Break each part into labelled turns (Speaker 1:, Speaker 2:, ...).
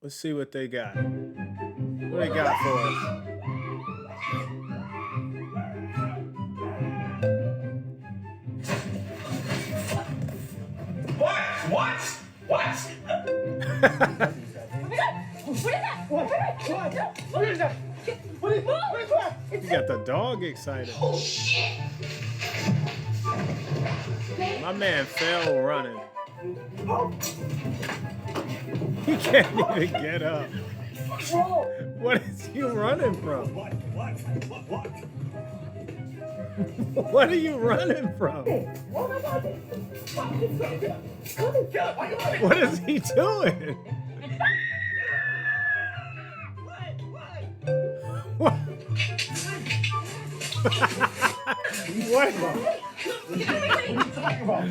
Speaker 1: Let's see what they got. What they got for us?
Speaker 2: What? What?
Speaker 3: What is that? What is that?
Speaker 1: You got the dog excited.
Speaker 2: Oh shit!
Speaker 1: My man fell running. He can't even get up. What is he running from?
Speaker 3: What?
Speaker 1: What are you running from? What is he doing? What? What?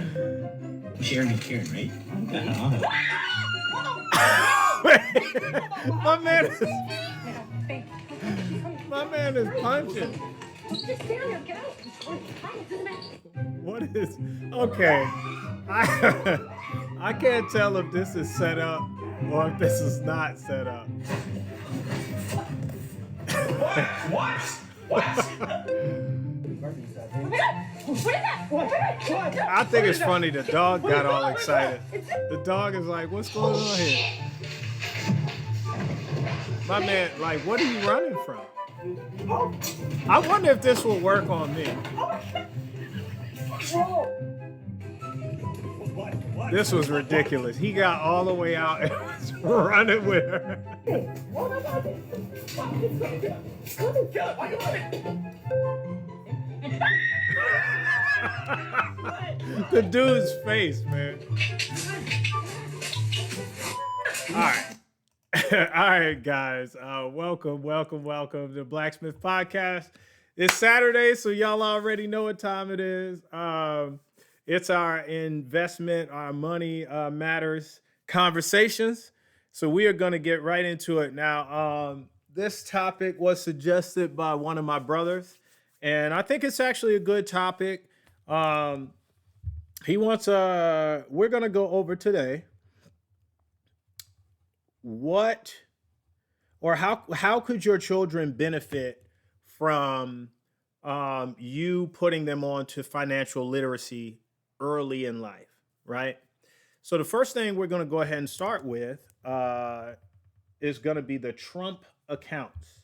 Speaker 2: Karen, right?
Speaker 1: My man is punching. What is okay? I can't tell if this is set up or if this is not set up.
Speaker 2: What?
Speaker 1: I think it's funny the dog got all excited. The dog is like, what's going on here? My man, like, what are you running from? I wonder if this will work on me. This was ridiculous. He got all the way out and was running with her. The dude's face, man. All right. All right, guys. Welcome to Blacksmith Podcast. It's Saturday, so y'all already know what time it is. It's our investment, our money matters conversations. So we are going to get right into it now. This topic was suggested by one of my brothers, and I think it's actually a good topic. He wants we're going to go over today what or how could your children benefit from you putting them on to financial literacy early in life, right? So the first thing we're going to go ahead and start with is going to be the Trump accounts.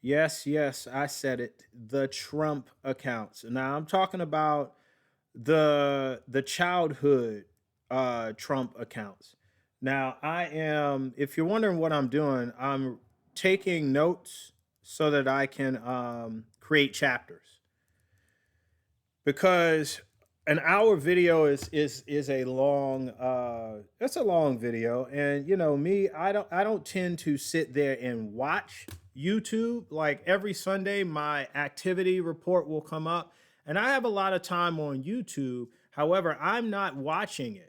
Speaker 1: Yes, I said it. The Trump accounts. Now I'm talking about the childhood Trump accounts. Now if you're wondering what I'm doing, I'm taking notes so that I can create chapters, because an hour video is a long it's a long video, and you know me, I don't tend to sit there and watch YouTube. Like every Sunday my activity report will come up and I have a lot of time on YouTube. However, I'm not watching it.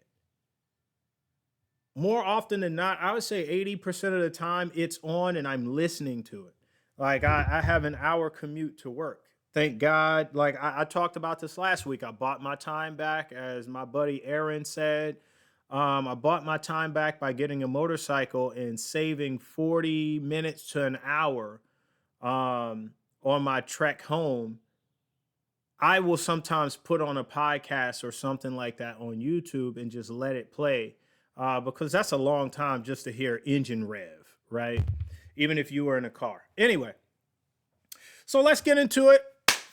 Speaker 1: More often than not, I would say 80% of the time it's on and I'm listening to it. Like I have an hour commute to work. Thank God. Like I talked about this last week. I bought my time back, as my buddy Aaron said. I bought my time back by getting a motorcycle and saving 40 minutes to an hour on my trek home. I will sometimes put on a podcast or something like that on YouTube and just let it play, because that's a long time just to hear engine rev, right? Even if you were in a car. Anyway, so let's get into it.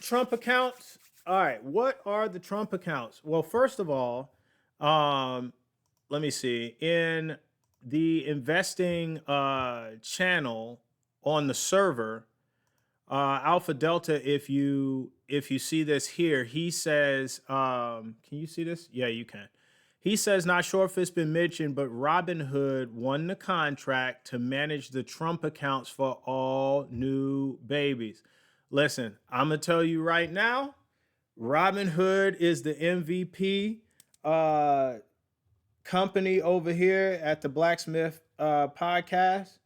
Speaker 1: Trump accounts. All right, what are the Trump accounts? Well, first of all, let me see. In the investing channel on the server, Alpha Delta, if you see this here, he says, can you see this? Yeah, you can. He says, not sure if it's been mentioned, but Robinhood won the contract to manage the Trump accounts for all new babies. Listen, I'm going to tell you right now, Robinhood is the MVP company over here at the Blacksmith Podcast.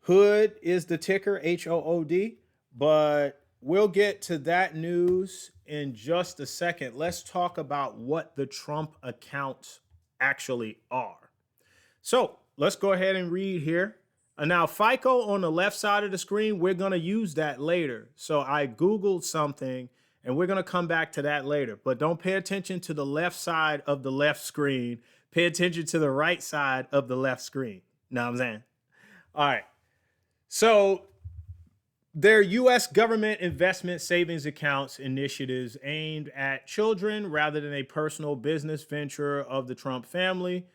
Speaker 1: Hood is the ticker, HOOD, but we'll get to that news in just a second. Let's talk about what the Trump accounts actually are. So let's go ahead and read here. Now, FICO on the left side of the screen, we're going to use that later. So I Googled something and we're going to come back to that later. But don't pay attention to the left side of the left screen. Pay attention to the right side of the left screen. Know what I'm saying? All right. So they're U.S. government investment savings accounts initiatives aimed at children rather than a personal business venture of the Trump family.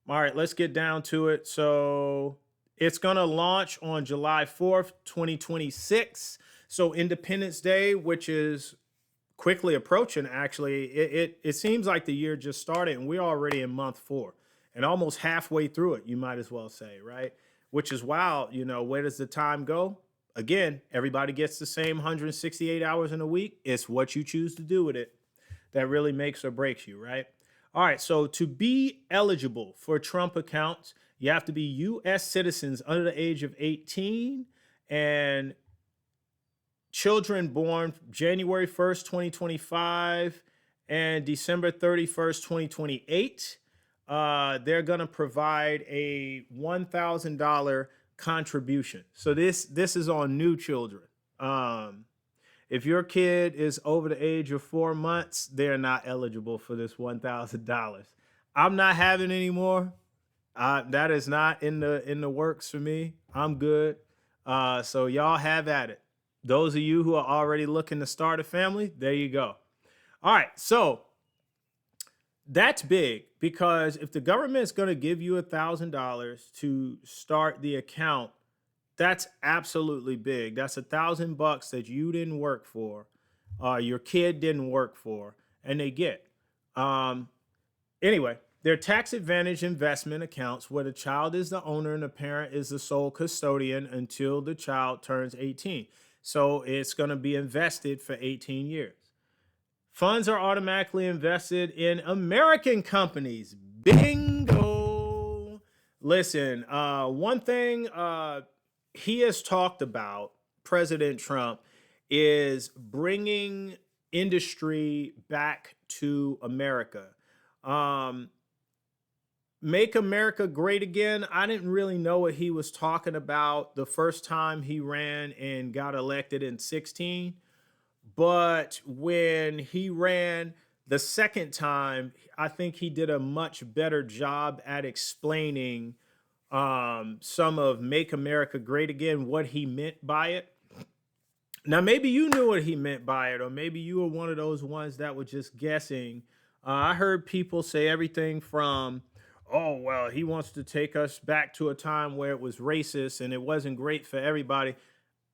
Speaker 1: All right, let's get down to it. So it's going to launch on July 4th, 2026. So Independence Day, which is quickly approaching, actually, it seems like the year just started and we're already in month 4 and almost halfway through it, you might as well say, right? Which is wild. Where does the time go? Again, everybody gets the same 168 hours in a week. It's what you choose to do with it that really makes or breaks you, right? All right, so to be eligible for Trump accounts, you have to be U.S. citizens under the age of 18 and children born January 1st, 2025 and December 31st, 2028. They're going to provide a $1,000 contribution. So this is on new children. If your kid is over the age of 4 months, they're not eligible for this $1,000. I'm not having any more. That is not in the works for me. I'm good. So y'all have at it. Those of you who are already looking to start a family, there you go. All right, so that's big because if the government is going to give you $1,000 to start the account, that's absolutely big. That's $1,000 that you didn't work for, your kid didn't work for, and they get. Um, anyway, they're tax advantage investment accounts where the child is the owner and the parent is the sole custodian until the child turns 18. So it's going to be invested for 18 years. Funds are automatically invested in American companies. Bingo. Listen, one thing he has talked about, President Trump, is bringing industry back to America. Um, Make America great again. I didn't really know what he was talking about the first time he ran and got elected in 16. But when he ran the second time, I think he did a much better job at explaining some of Make America Great Again, what he meant by it. Now, maybe you knew what he meant by it, or maybe you were one of those ones that were just guessing. I heard people say everything from, oh, well, he wants to take us back to a time where it was racist and it wasn't great for everybody.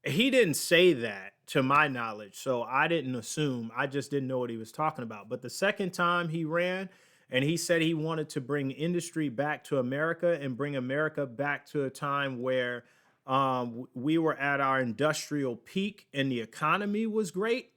Speaker 1: He didn't say that to my knowledge, so I didn't assume. I just didn't know what he was talking about. But the second time he ran and he said he wanted to bring industry back to America and bring America back to a time where we were at our industrial peak and the economy was great,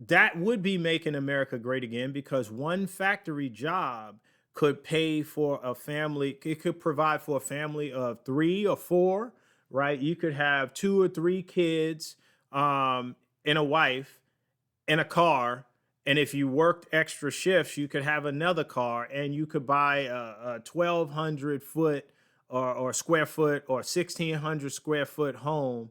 Speaker 1: that would be making America great again because one factory job could pay for a family, it could provide for a family of 3 or 4, right? You could have 2 or 3 kids and a wife and a car. And if you worked extra shifts, you could have another car and you could buy a 1,200 foot or square foot or 1,600 square foot home,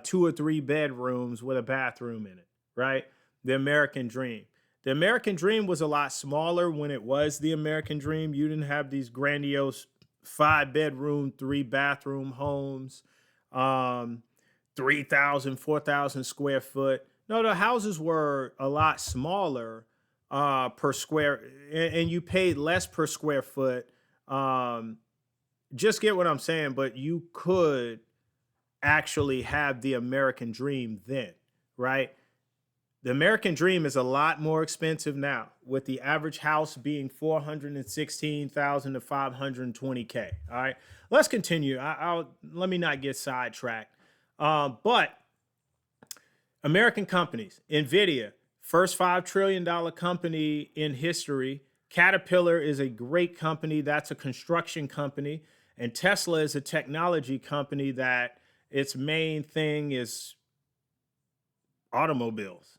Speaker 1: 2 or 3 bedrooms with a bathroom in it, right? The American dream. The American dream was a lot smaller when it was the American dream. You didn't have these grandiose 5-bedroom, 3-bathroom homes, 3,000, 4,000 square foot. No, the houses were a lot smaller per square, and you paid less per square foot. Just get what I'm saying, but you could actually have the American dream then, right? The American dream is a lot more expensive now, with the average house being 416,000 to 520K. All right, let's continue. Let me not get sidetracked. But American companies, Nvidia, first $5 trillion company in history. Caterpillar is a great company. That's a construction company. And Tesla is a technology company that its main thing is automobiles.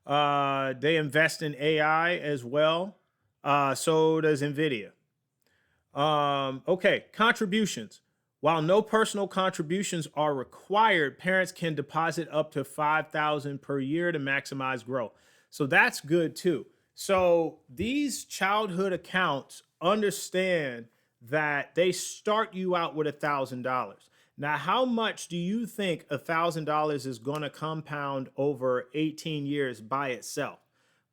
Speaker 1: They invest in AI as well. So does Nvidia. Okay, contributions. While no personal contributions are required, parents can deposit up to 5,000 per year to maximize growth. So that's good too. So these childhood accounts understand that they start you out with $1,000. Now, how much do you think $1,000 is going to compound over 18 years by itself?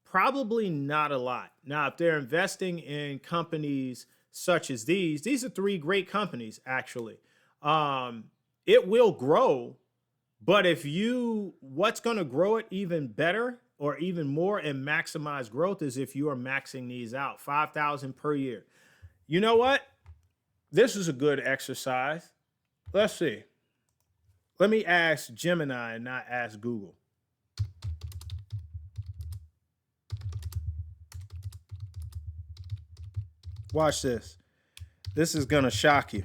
Speaker 1: Probably not a lot. Now, if they're investing in companies such as these are three great companies, actually. Um, it will grow, but what's going to grow it even better or even more and maximize growth is if you are maxing these out 5,000 per year. You know what? This is a good exercise. Let's see. Let me ask Gemini and not ask Google. Watch this. This is going to shock you.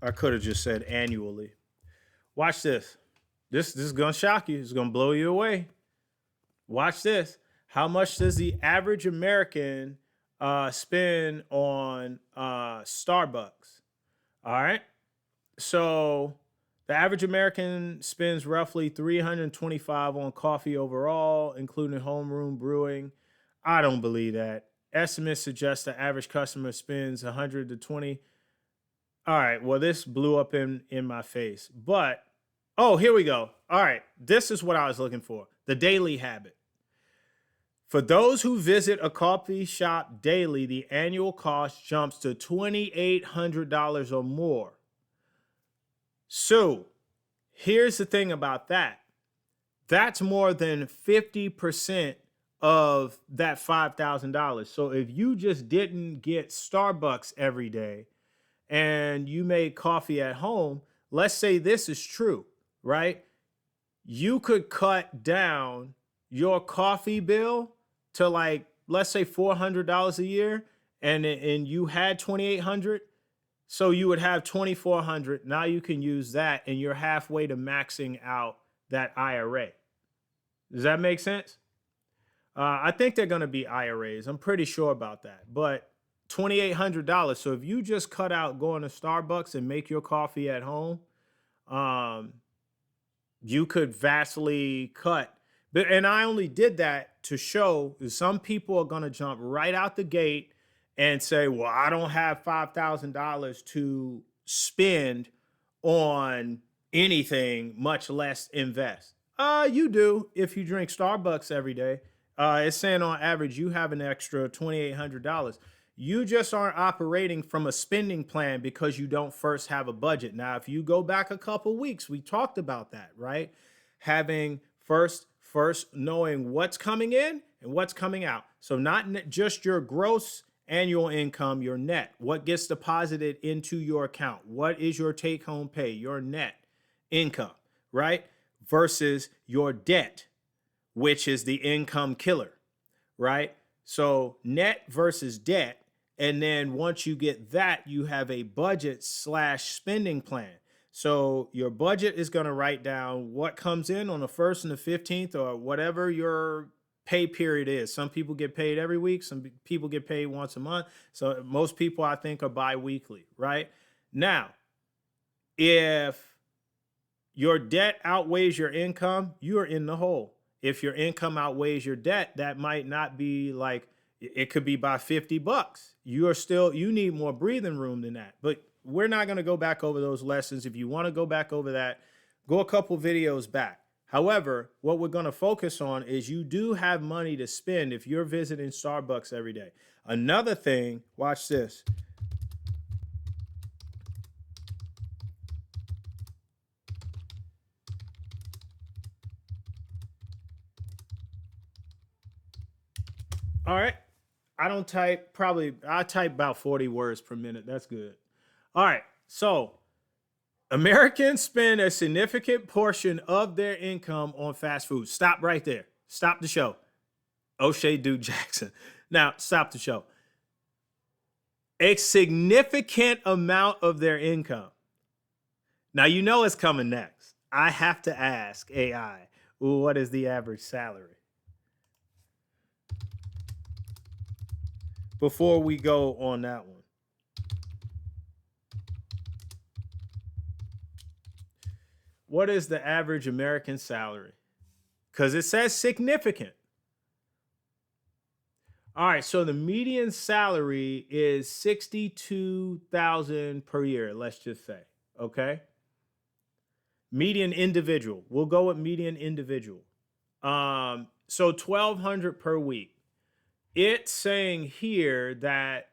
Speaker 1: I could have just said annually. Watch this. This is going to shock you. It's going to blow you away. Watch this. How much does the average American spend on Starbucks? All right. So the average American spends roughly 325 on coffee overall, including homeroom brewing. I don't believe that. Estimates suggest the average customer spends 100 to 20. All right. Well, this blew up in my face. But oh, here we go. All right. This is what I was looking for. The daily habit. For those who visit a coffee shop daily, the annual cost jumps to $2,800 or more. So here's the thing about that. That's more than 50% of that $5,000. So if you just didn't get Starbucks every day and you made coffee at home, let's say this is true, right? You could cut down your coffee bill to like, let's say $400 a year, and you had 2,800, so you would have 2,400. Now you can use that, and you're halfway to maxing out that IRA. Does that make sense? I think they're going to be IRAs. I'm pretty sure about that. But $2,800. So if you just cut out going to Starbucks and make your coffee at home, you could vastly cut. But and I only did that to show some people are going to jump right out the gate and say, "Well, I don't have $5,000 to spend on anything, much less invest." You do if you drink Starbucks every day. It's saying on average you have an extra $2,800. You just aren't operating from a spending plan because you don't first have a budget. Now, if you go back a couple weeks, we talked about that, right? Having first knowing what's coming in and what's coming out. So not just your gross annual income, your net, what gets deposited into your account, what is your take home pay, your net income, right? Versus your debt, which is the income killer, right? So net versus debt. And then once you get that, you have a budget slash spending plan. So your budget is going to write down what comes in on the 1st and the 15th or whatever your pay period is. Some people get paid every week. Some people get paid once a month. So most people, I think, are bi-weekly, right? Now, if your debt outweighs your income, you are in the hole. If your income outweighs your debt, that might not be like, it could be by $50. You need more breathing room than that. But we're not going to go back over those lessons. If you want to go back over that, go a couple videos back. However, what we're going to focus on is you do have money to spend if you're visiting Starbucks every day. Another thing, watch this. All right. I type about 40 words per minute. That's good. All right. So Americans spend a significant portion of their income on fast food. Stop right there. Stop the show. O'Shea Duke Jackson. Now, stop the show. A significant amount of their income. Now, you know it's coming next. I have to ask AI, what is the average salary? Before we go on that one. What is the average American salary? Because it says significant. All right, so the median salary is 62,000 per year, let's just say. Okay? Median individual. We'll go with median individual. So 1,200 per week. It's saying here that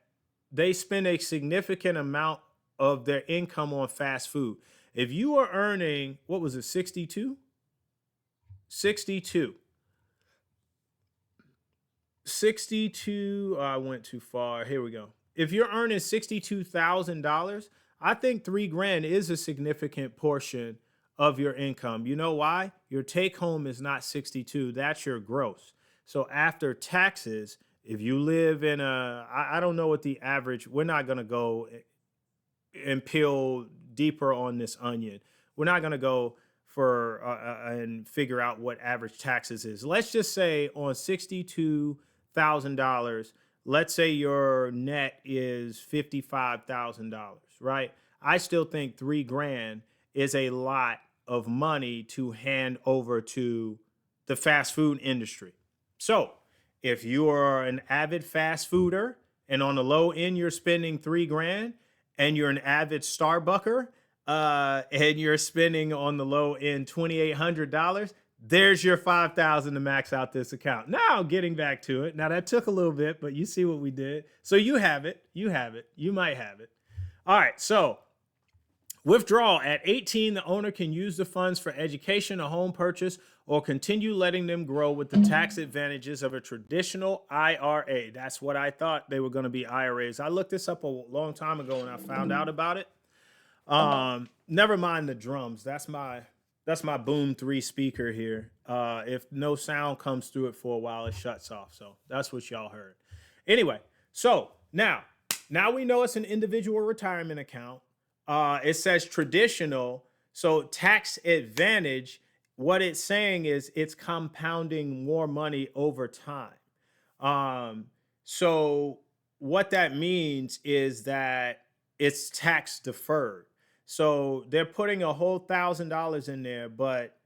Speaker 1: they spend a significant amount of their income on fast food. If you are earning, what was it, 62? 62. 62. I went too far. Here we go. If you're earning $62,000, I think 3 grand is a significant portion of your income. You know why? Your take home is not 62. That's your gross. So after taxes, if you live in I don't know what the average, we're not going to go and peel deeper on this onion. We're not going to go for and figure out what average taxes is. Let's just say on $62,000, let's say your net is $55,000, right? I still think 3 grand is a lot of money to hand over to the fast food industry. So if you are an avid fast fooder and on the low end you're spending 3 grand, and you're an avid Starbucker, and you're spending on the low end $2,800, there's your 5,000 to max out this account. Now, getting back to it. Now that took a little bit, but you see what we did. So you have it. You have it. You might have it. All right. So withdrawal at 18, the owner can use the funds for education, a home purchase, or continue letting them grow with the tax advantages of a traditional IRA. That's what I thought they were going to be IRAs. I looked this up a long time ago and I found out about it. Never mind the drums. That's my Boom 3 speaker here. If no sound comes through it for a while, it shuts off. So that's what y'all heard. Anyway, so now we know it's an individual retirement account. It says traditional, so tax advantage. What it's saying is it's compounding more money over time. So what that means is that it's tax deferred. So they're putting a whole $1,000 in there, but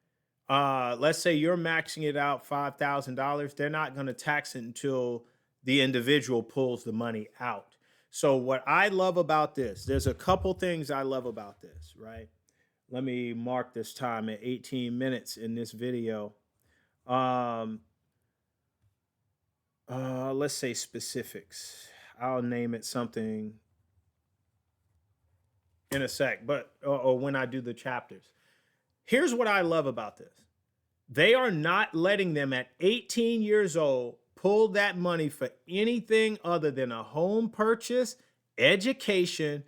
Speaker 1: let's say you're maxing it out $5,000. They're not going to tax it until the individual pulls the money out. So what I love about this, there's a couple things I love about this, right? Let me mark this time at 18 minutes in this video. Let's say specifics. I'll name it something in a sec, but or when I do the chapters. Here's what I love about this. They are not letting them at 18 years old pull that money for anything other than a home purchase, education,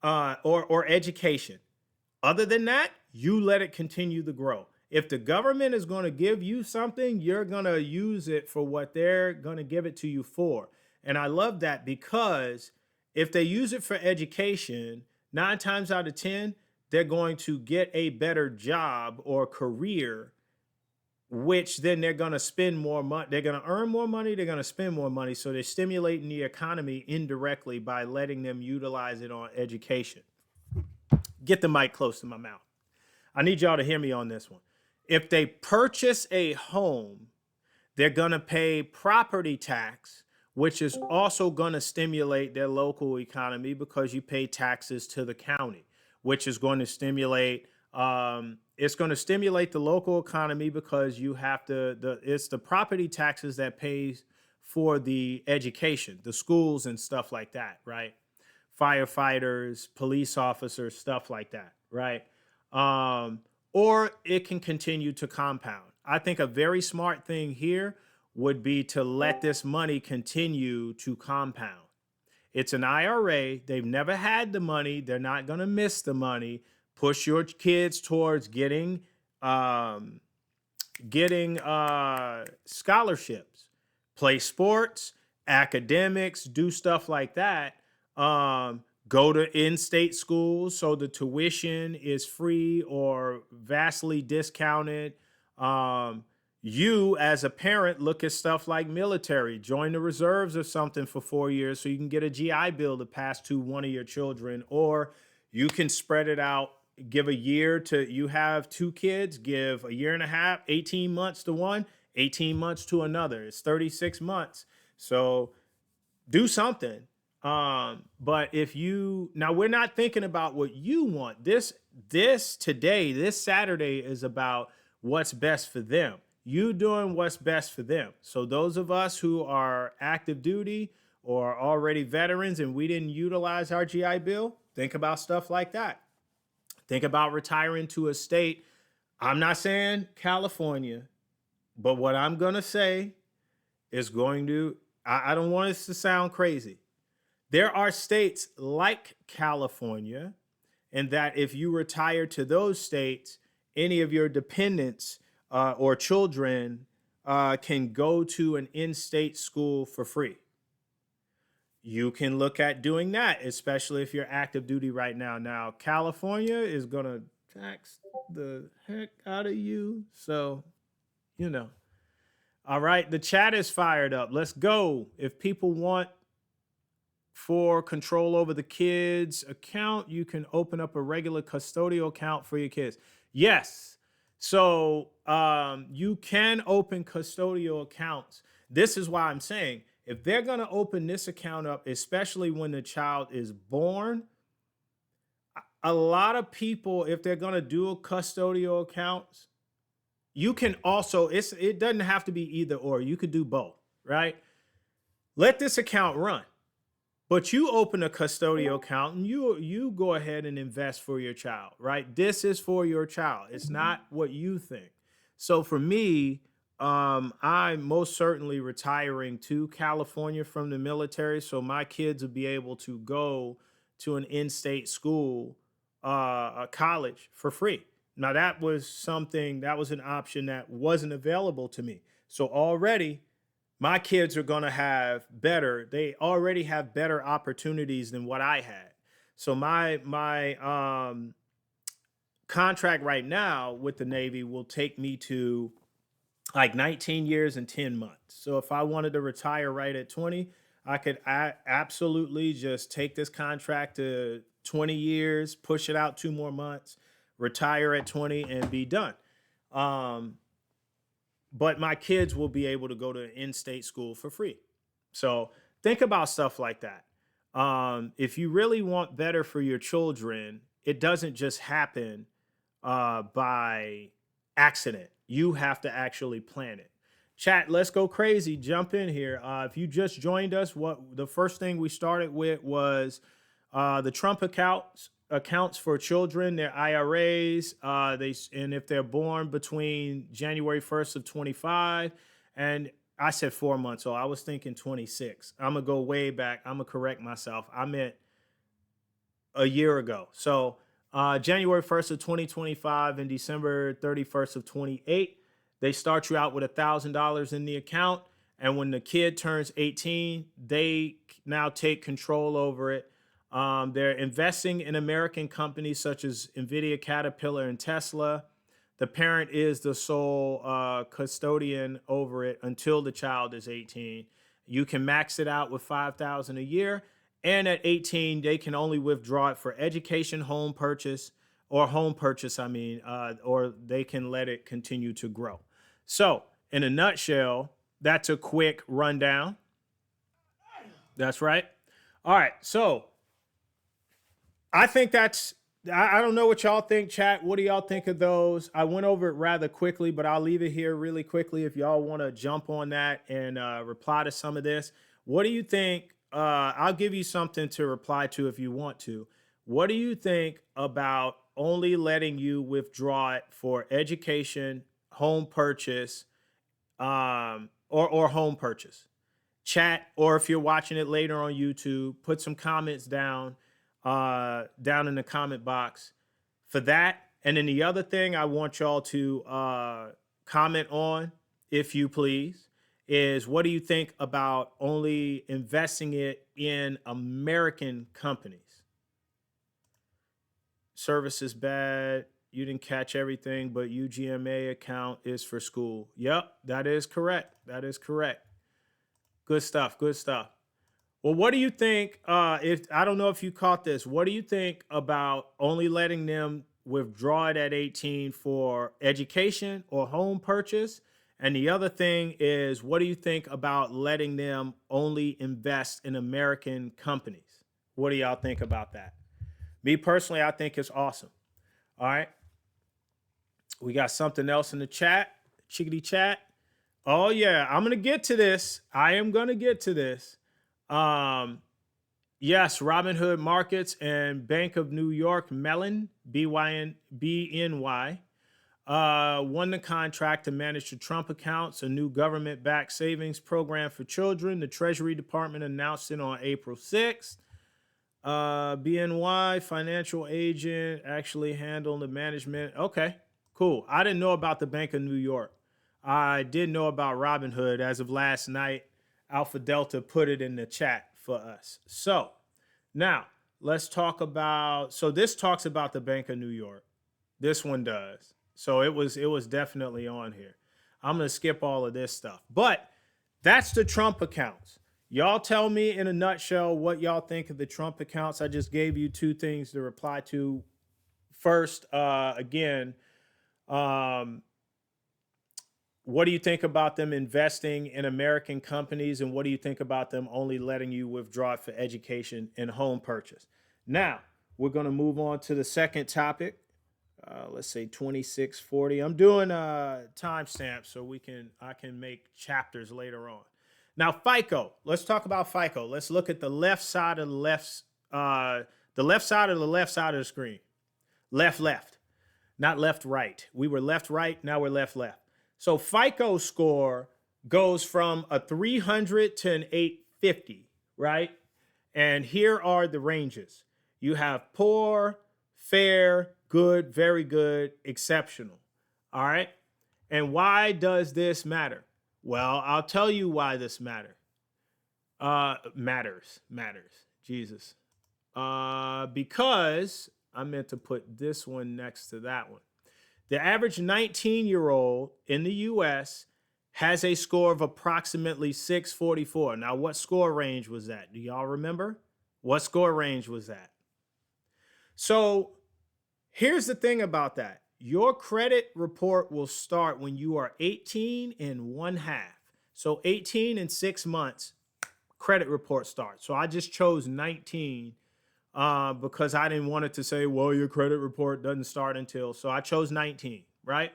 Speaker 1: or education. Other than that, you let it continue to grow. If the government is going to give you something, you're going to use it for what they're going to give it to you for. And I love that because if they use it for education, 9 times out of 10, they're going to get a better job or career, which then they're going to spend more money. They're going to earn more money. They're going to spend more money. So they're stimulating the economy indirectly by letting them utilize it on education. Get the mic close to my mouth. I need y'all to hear me on this one. If they purchase a home, they're going to pay property tax, which is also going to stimulate their local economy because you pay taxes to the county, which is going to stimulate it's going to stimulate the local economy because you have to it's the property taxes that pays for the education, the schools and stuff like that, right? Firefighters, police officers, stuff like that, right? Or it can continue to compound. I think a very smart thing here would be to let this money continue to compound. It's an IRA. They've never had the money. They're not going to miss the money. Push your kids towards getting scholarships, play sports, academics, do stuff like that. go to in-state schools so the tuition is free or vastly discounted. Um, you as a parent look at stuff like military, join the reserves or something for 4 years so you can get a GI Bill to pass to one of your children, or you can spread it out. Give a year to, you have two kids, give a year and a half, 18 months to one, 18 months to another. It's 36 months. So do something. But if you, now we're not thinking about what you want. This Saturday is about what's best for them. You doing what's best for them. So those of us who are active duty or already veterans and we didn't utilize our GI Bill, think about stuff like that. Think about retiring to a state. I'm not saying California, but what I'm gonna say is going to, I don't want this to sound crazy. There are states like California, and that if you retire to those states, any of your dependents or children can go to an in-state school for free. You can look at doing that, especially if you're active duty right now. Now, California is going to tax the heck out of you. So, you know. All right, the chat is fired up. Let's go. If people want for control over the kids' account, you can open up a regular custodial account for your kids. Yes. So you can open custodial accounts. This is why I'm saying if they're going to open this account up, especially when the child is born, a lot of people, if they're going to do a custodial accounts, you can also, it doesn't have to be either or. You could do both, right? Let this account run. But you open a custodial account and you go ahead and invest for your child, right? This is for your child. It's not what you think. So for me, I'm most certainly retiring to California from the military, so my kids will be able to go to an in-state school, a college for free. Now that was an option that wasn't available to me. So already my kids are going to have they already have better opportunities than what I had. So my contract right now with the Navy will take me to like 19 years and 10 months. So if I wanted to retire right at 20, I could absolutely just take this contract to 20 years, push it out 2 more months, retire at 20 and be done. Um, but my kids will be able to go to in-state school for free. So think about stuff like that. If you really want better for your children, it doesn't just happen by accident. You have to actually plan it. Chat, let's go crazy. Jump in here. If you just joined us, what the first thing we started with was the Trump accounts for children, their IRAs. And if they're born between January 1st of 25 and I said 4 months, so I was thinking 26. I'm gonna go way back. I'm gonna correct myself. I meant a year ago. So January 1st of 2025 and December 31st of 28, they start you out with $1,000 in the account. And when the kid turns 18, they now take control over it. They're investing in American companies such as NVIDIA, Caterpillar, and Tesla. The parent is the sole custodian over it until the child is 18. You can max it out with $5,000 a year. And at 18, they can only withdraw it for education, home purchase, or they can let it continue to grow. So in a nutshell, that's a quick rundown. That's right. All right. So I think I don't know what y'all think, chat. What do y'all think of those? I went over it rather quickly, but I'll leave it here really quickly if y'all want to jump on that and reply to some of this. What do you think? I'll give you something to reply to if you want to. What do you think about only letting you withdraw it for education, home purchase, or home purchase? Chat, or if you're watching it later on YouTube, put some comments down in the comment box for that. And then the other thing I want y'all to comment on, if you please, is what do you think about only investing it in American companies? Service is bad. You didn't catch everything, but UGMA account is for school. Yep, that is correct. That is correct. Good stuff. Good stuff. Well, what do you think? If I don't know if you caught this, what do you think about only letting them withdraw it at 18 for education or home purchase? And the other thing is, what do you think about letting them only invest in American companies? What do y'all think about that? Me personally, I think it's awesome. All right. We got something else in the chat, chickadee chat. Oh, yeah. I'm going to get to this. I am going to get to this. Yes, Robinhood Markets and Bank of New York Mellon, BNY, won the contract to manage the Trump accounts, a new government-backed savings program for children. The Treasury Department announced it on April 6th. BNY financial agent actually handled the management. Okay, cool. I didn't know about the Bank of New York. I did know about Robinhood as of last night. Alpha Delta put it in the chat for us. So now let's talk about, so this talks about the Bank of New York. This one does. So it was definitely on here. I'm going to skip all of this stuff, but that's the Trump accounts. Y'all tell me in a nutshell what y'all think of the Trump accounts. I just gave you two things to reply to. First, again, what do you think about them investing in American companies? And what do you think about them only letting you withdraw it for education and home purchase? Now, we're going to move on to the second topic. Let's say 2640. I'm doing timestamps so I can make chapters later on. Now, FICO. Let's talk about FICO. Let's look at the left side of the left side of the screen. Left, not left, right. We were left, right. Now we're left. So FICO score goes from a 300 to an 850, right? And here are the ranges. You have poor, fair, good, very good, exceptional. All right. And why does this matter? Well, I'll tell you why this matters. Jesus. Because I meant to put this one next to that one. The average 19-year-old in the U.S. has a score of approximately 644. Now, what score range was that? Do y'all remember? What score range was that? So here's the thing about that. Your credit report will start when you are 18 and 1/2. So 18 and 6 months, credit report starts. So I just chose 19 because I didn't want it to say, well, your credit report doesn't start until. So I chose 19, right?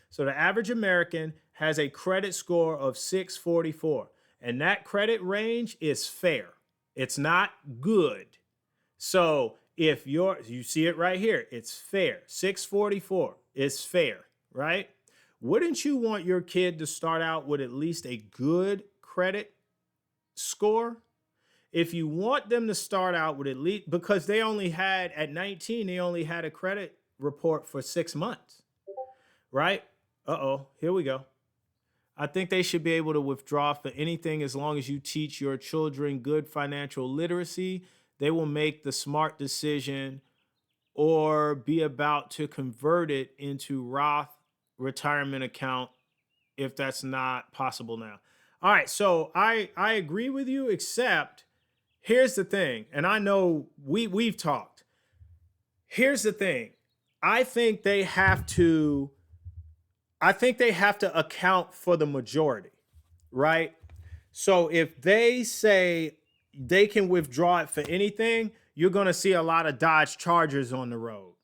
Speaker 1: So the average American has a credit score of 644. And that credit range is fair. It's not good. So if you see it right here, it's fair. 644 is fair, right? Wouldn't you want your kid to start out with at least a good credit score? If you want them to start out with at least, because they only had, at 19, they only had a credit report for 6 months, right? Uh-oh, here we go. I think they should be able to withdraw for anything as long as you teach your children good financial literacy. They will make the smart decision or be about to convert it into Roth retirement account if that's not possible now. All right, so I agree with you, except here's the thing, and I know we've talked. Here's the thing. I think they have to account for the majority, right? So if they say they can withdraw it for anything, you're going to see a lot of Dodge Chargers on the road.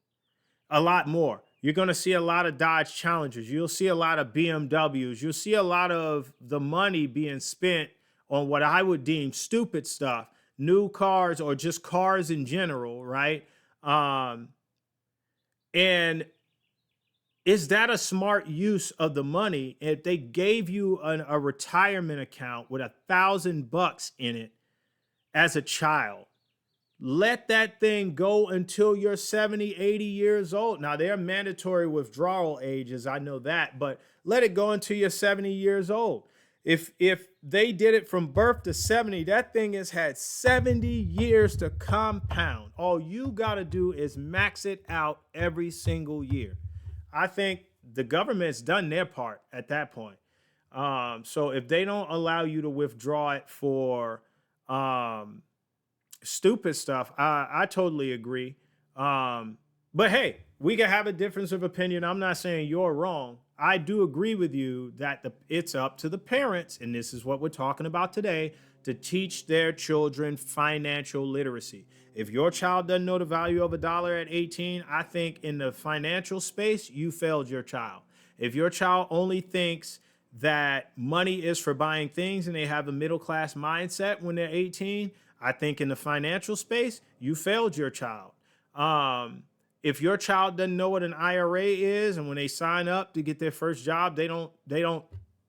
Speaker 1: A lot more. You're going to see a lot of Dodge Challengers. You'll see a lot of BMWs. You'll see a lot of the money being spent on what I would deem stupid stuff, new cars or just cars in general, right? And is that a smart use of the money? If they gave you a retirement account with $1,000 in it as a child, let that thing go until you're 70, 80 years old. Now, there are mandatory withdrawal ages, I know that, but let it go until you're 70 years old. If they did it from birth to 70, that thing has had 70 years to compound. All you got to do is max it out every single year. I think the government's done their part at that point. So if they don't allow you to withdraw it for um, stupid stuff, I totally agree. But hey, we can have a difference of opinion. I'm not saying you're wrong. I do agree with you that it's up to the parents, and this is what we're talking about today, to teach their children financial literacy. If your child doesn't know the value of a dollar at 18, I think in the financial space, you failed your child. If your child only thinks that money is for buying things and they have a middle class mindset when they're 18, I think in the financial space, you failed your child. If your child doesn't know what an IRA is, and when they sign up to get their first job, they don't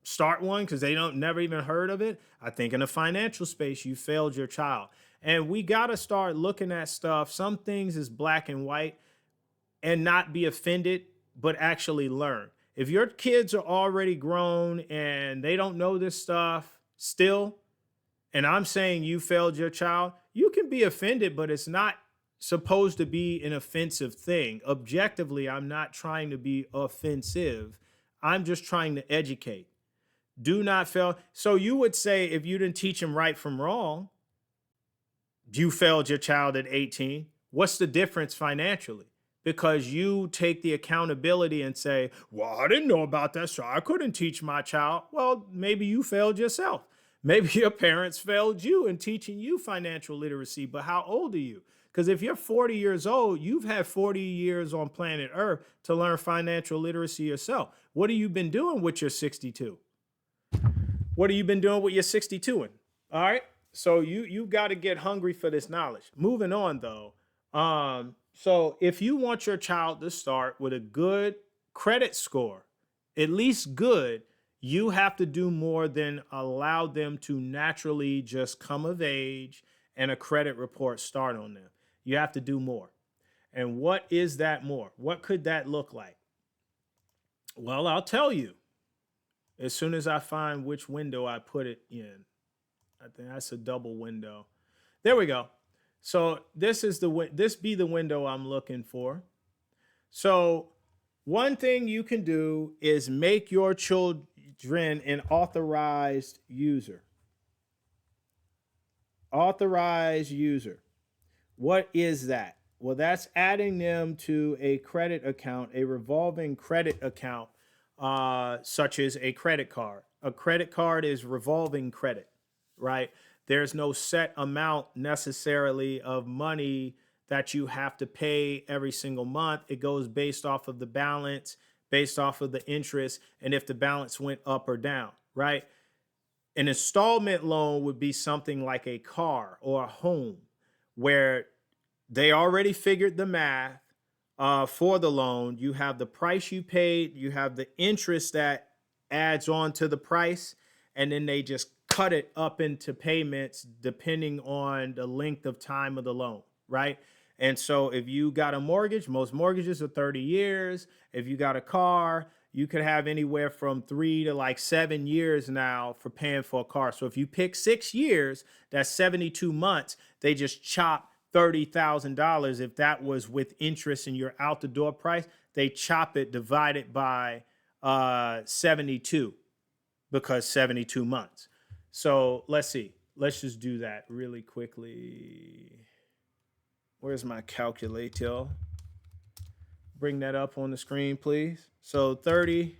Speaker 1: start one because they don't never even heard of it, I think in the financial space, you failed your child. And we got to start looking at stuff. Some things is black and white, and not be offended, but actually learn. If your kids are already grown and they don't know this stuff still, and I'm saying you failed your child, you can be offended, but it's not supposed to be an offensive thing. Objectively, I'm not trying to be offensive. I'm just trying to educate. Do not fail. So you would say if you didn't teach him right from wrong, you failed your child at 18. What's the difference financially? Because you take the accountability and say, well, I didn't know about that, so I couldn't teach my child. Well, maybe you failed yourself. Maybe your parents failed you in teaching you financial literacy, but how old are you? Because if you're 40 years old, you've had 40 years on planet Earth to learn financial literacy yourself. What have you been doing with your 62? What have you been doing with your 62? All right. So you got to get hungry for this knowledge. Moving on, though. So if you want your child to start with a good credit score, at least good, you have to do more than allow them to naturally just come of age and a credit report start on them. You have to do more. And what is that more? What could that look like? Well, I'll tell you as soon as I find which window I put it in. I think that's a double window. There we go. So this be the window I'm looking for. So one thing you can do is make your children an authorized user. Authorized user. What is that? Well, that's adding them to a credit account, a revolving credit account, such as a credit card. A credit card is revolving credit, right? There's no set amount necessarily of money that you have to pay every single month. It goes based off of the balance, based off of the interest, and if the balance went up or down, right? An installment loan would be something like a car or a home where they already figured the math for the loan. You have the price you paid, you have the interest that adds on to the price, and then they just cut it up into payments depending on the length of time of the loan, right? And so if you got a mortgage, most mortgages are 30 years. If you got a car, you could have anywhere from 3 to like 7 years now for paying for a car. So if you pick 6 years, that's 72 months. They just chop $30,000. If that was with interest in your out the door price, they chop it, divide it by 72 because 72 months. So let's see. Let's just do that really quickly. Where's my calculator? Bring that up on the screen, please. So 30,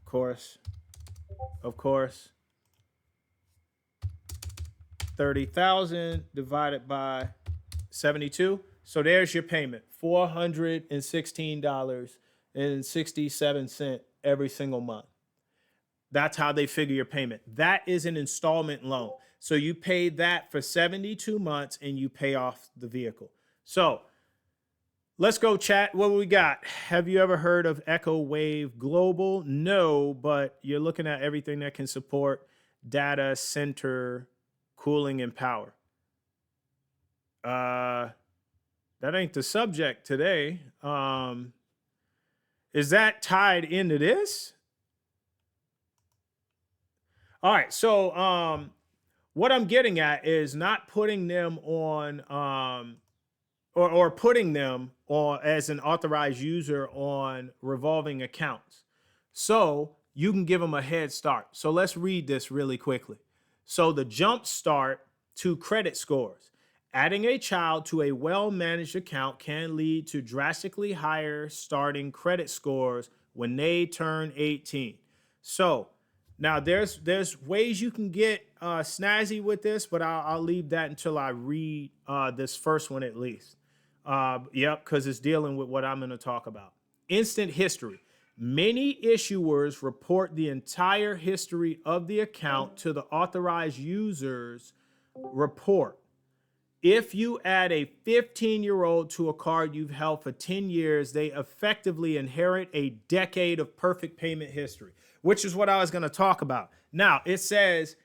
Speaker 1: of course, 30,000 divided by 72. So there's your payment, $416.67 every single month. That's how they figure your payment. That is an installment loan. So you pay that for 72 months and you pay off the vehicle. So let's go chat. What we got? Have you ever heard of Echo Wave Global? No, but you're looking at everything that can support data center cooling and power. That ain't the subject today. Is that tied into this? All right. So what I'm getting at is not putting them on or putting them on as an authorized user on revolving accounts. So you can give them a head start. So let's read this really quickly. So the jump start to credit scores. Adding a child to a well managed account can lead to drastically higher starting credit scores when they turn 18. So now there's ways you can get snazzy with this, but I'll leave that until I read this first one at least. Yep, because it's dealing with what I'm going to talk about. Instant history. Many issuers report the entire history of the account to the authorized users report. If you add a 15-year-old to a card you've held for 10 years, they effectively inherit a decade of perfect payment history, which is what I was going to talk about. Now, it says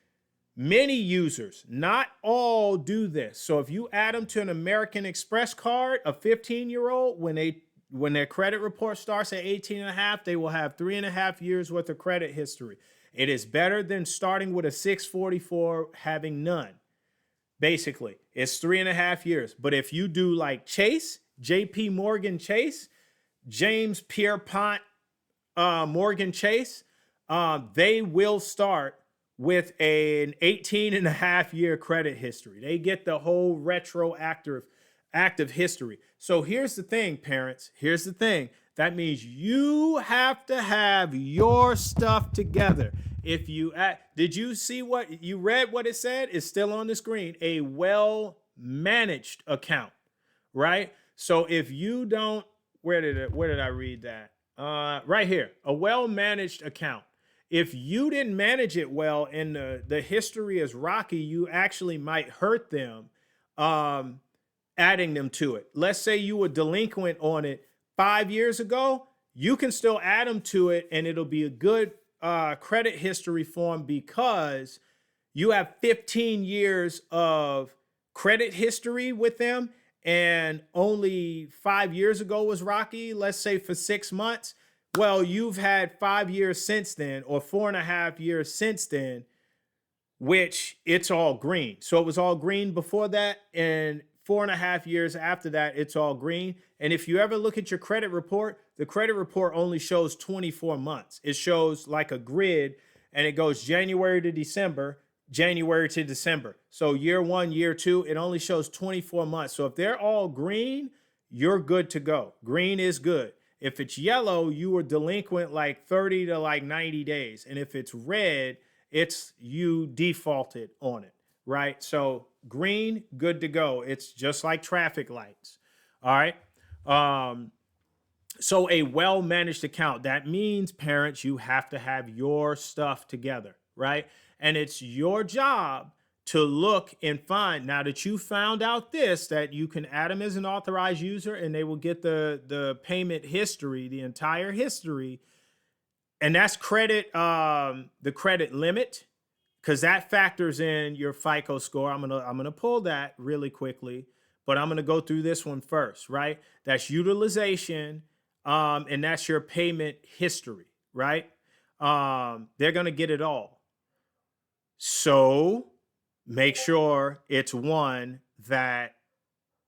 Speaker 1: many users, not all, do this. So if you add them to an American Express card, a 15-year-old, when their credit report starts at 18 and a half, they will have 3.5 years worth of credit history. It is better than starting with a 644 having none. Basically, it's 3.5 years. But if you do like Chase, JP Morgan Chase, James Pierpont Morgan Chase, they will start with an 18.5 year credit history. They get the whole retroactive active history. So here's the thing, parents. Here's the thing. That means you have to have your stuff together. If you did you see what you read? What it said? It's still on the screen. A well managed account, right? So if you don't, where did I read that? Right here. A well managed account. If you didn't manage it well and the history is rocky, you actually might hurt them adding them to it. Let's say you were delinquent on it 5 years ago, you can still add them to it and it'll be a good credit history form because you have 15 years of credit history with them and only 5 years ago was rocky, let's say for 6 months. Well, you've had 5 years since then or 4.5 years since then, which it's all green. So it was all green before that. And 4.5 years after that, it's all green. And if you ever look at your credit report, the credit report only shows 24 months. It shows like a grid and it goes January to December, January to December. So year one, year two, it only shows 24 months. So if they're all green, you're good to go. Green is good. If it's yellow, you were delinquent like 30 to like 90 days. And if it's red, it's you defaulted on it, right? So green, good to go. It's just like traffic lights. All right. So a well-managed account, that means parents, you have to have your stuff together, right? And it's your job to look and find, now that you found out this, that you can add them as an authorized user and they will get the payment history, the entire history. And that's credit, the credit limit, because that factors in your FICO score. I'm gonna pull that really quickly, but I'm gonna go through this one first, right? That's utilization, and that's your payment history, right? They're gonna get it all. So make sure it's one that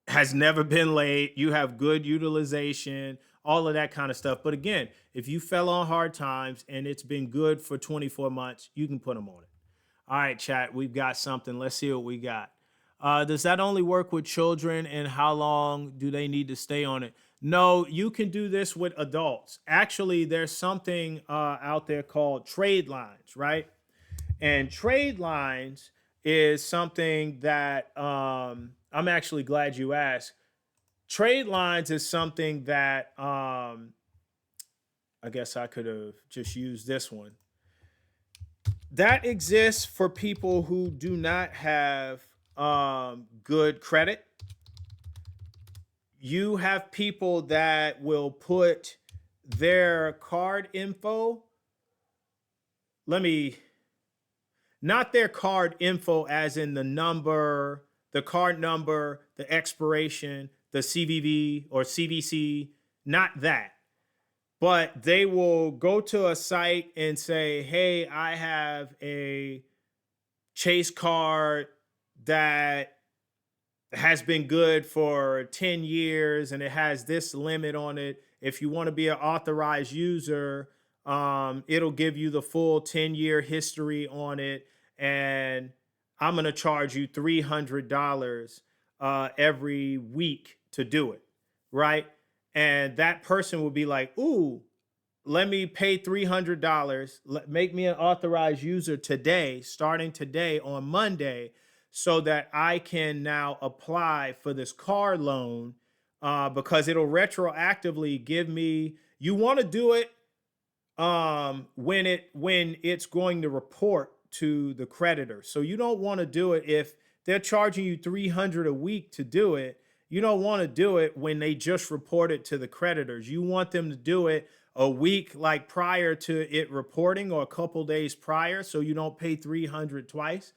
Speaker 1: has never been late. You have good utilization, all of that kind of stuff. But again, if you fell on hard times and it's been good for 24 months, you can put them on it. All right, chat, we've got something. Let's see what we got. Does that only work with children and how long do they need to stay on it? No, you can do this with adults. Actually, there's something out there called trade lines, right? And trade lines is something that I'm actually glad you asked. Trade lines is something that I guess I could have just used this one. That exists for people who do not have good credit. You have people that will put their card info. Not their card info as in the number, the card number, the expiration, the CVV or CVC, not that. but they will go to a site and say, hey, I have a Chase card that has been good for 10 years and it has this limit on it. If you want to be an authorized user, it'll give you the full 10-year history on it. And I'm going to charge you $300 every week to do it. Right. And that person will be like, ooh, let me pay $300. Make me an authorized user today, starting today on Monday, so that I can now apply for this car loan because it'll retroactively give me. You want to do it when it's going to report to the creditor. So you don't want to do it if they're charging you 300 a week to do it. You don't want to do it when they just report it to the creditors. You want them to do it a week like prior to it reporting or a couple days prior, so you don't pay 300 twice.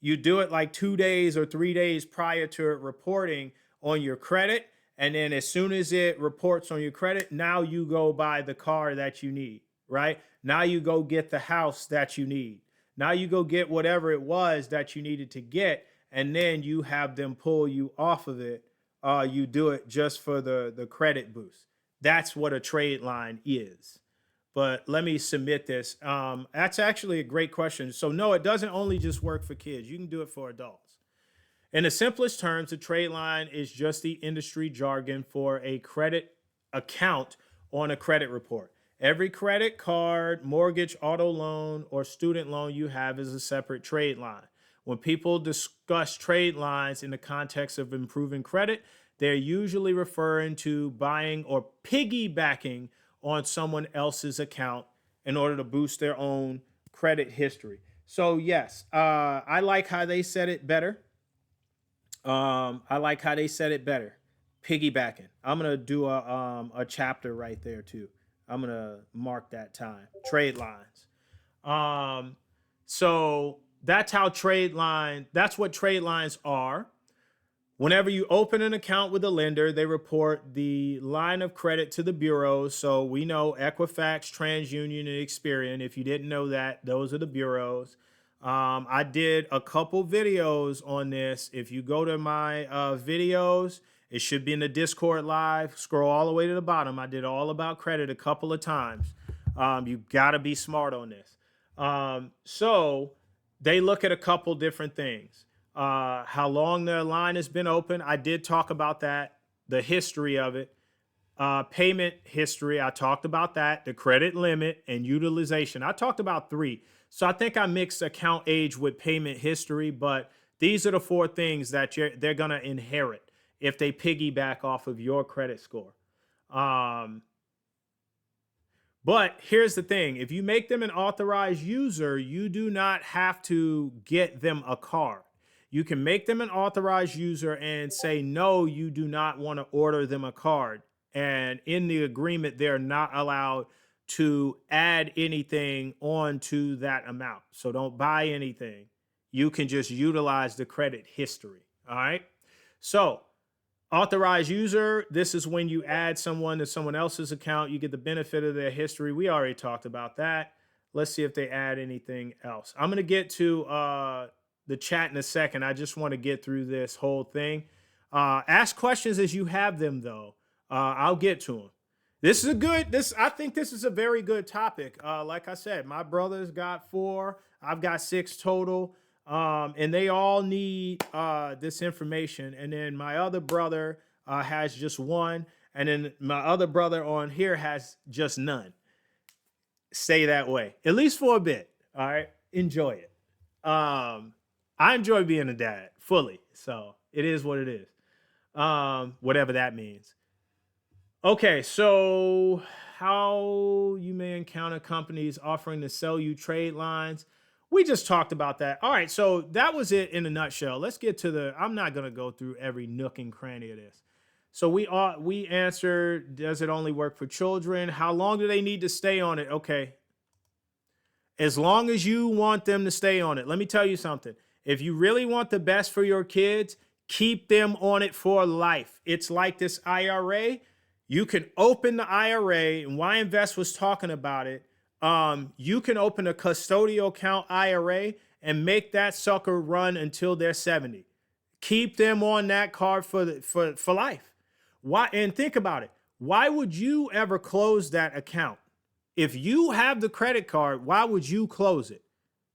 Speaker 1: You do it like 2 days or 3 days prior to it reporting on your credit, and then as soon as it reports on your credit, now you go buy the car that you need, right? Now you go get the house that you need. Now you go get whatever it was that you needed to get, and then you have them pull you off of it. You do it just for the credit boost. That's what a trade line is. But let me submit this. That's actually a great question. So no, it doesn't only just work for kids. You can do it for adults. In the simplest terms, a trade line is just the industry jargon for a credit account on a credit report. Every credit card, mortgage, auto loan, or student loan you have is a separate trade line. When people discuss trade lines in the context of improving credit, they're usually referring to buying or piggybacking on someone else's account in order to boost their own credit history. So yes, I like how they said it better. I like how they said it better. Piggybacking. I'm gonna do a chapter right there too. I'm gonna mark that time. Trade lines. Um, so that's how trade line. That's what trade lines are. Whenever you open an account with a lender, they report the line of credit to the bureaus. So we know Equifax, TransUnion, and Experian. If you didn't know that, those are the bureaus. I did a couple videos on this. If you go to my videos, it should be in the Discord live. Scroll all the way to the bottom. I did all about credit a couple of times. You got to be smart on this. So they look at a couple different things. How long their line has been open. I did talk about that, the history of it. Payment history, I talked about that, the credit limit and utilization. I talked about three. So I think I mixed account age with payment history, but these are the four things that they're going to inherit if they piggyback off of your credit score. But here's the thing. If you make them an authorized user, you do not have to get them a card. You can make them an authorized user and say, no, you do not want to order them a card. And in the agreement, they're not allowed to add anything onto that amount. So don't buy anything. You can just utilize the credit history. All right. So authorized user, this is when you add someone to someone else's account. You get the benefit of their history. We already talked about that. Let's see if they add anything else. I'm going to get to the chat in a second. I just want to get through this whole thing. Ask questions as you have them, though. I'll get to them. I think this is a very good topic. Like I said, my brother's got 4. I've got 6 total. And they all need this information. And then my other brother has just 1. And then my other brother on here has just none. Stay that way, at least for a bit. All right. Enjoy it. I enjoy being a dad fully. So it is what it is. Whatever that means. Okay, so how you may encounter companies offering to sell you trade lines. We just talked about that. All right, so that was it in a nutshell. Let's get to I'm not going to go through every nook and cranny of this. So we answered, does it only work for children? How long do they need to stay on it? Okay. As long as you want them to stay on it. Let me tell you something. If you really want the best for your kids, keep them on it for life. It's like this IRA. You can open the IRA, and why Invest was talking about it. You can open a custodial account IRA and make that sucker run until they're 70. Keep them on that card for life. Why? And think about it. Why would you ever close that account? If you have the credit card, why would you close it?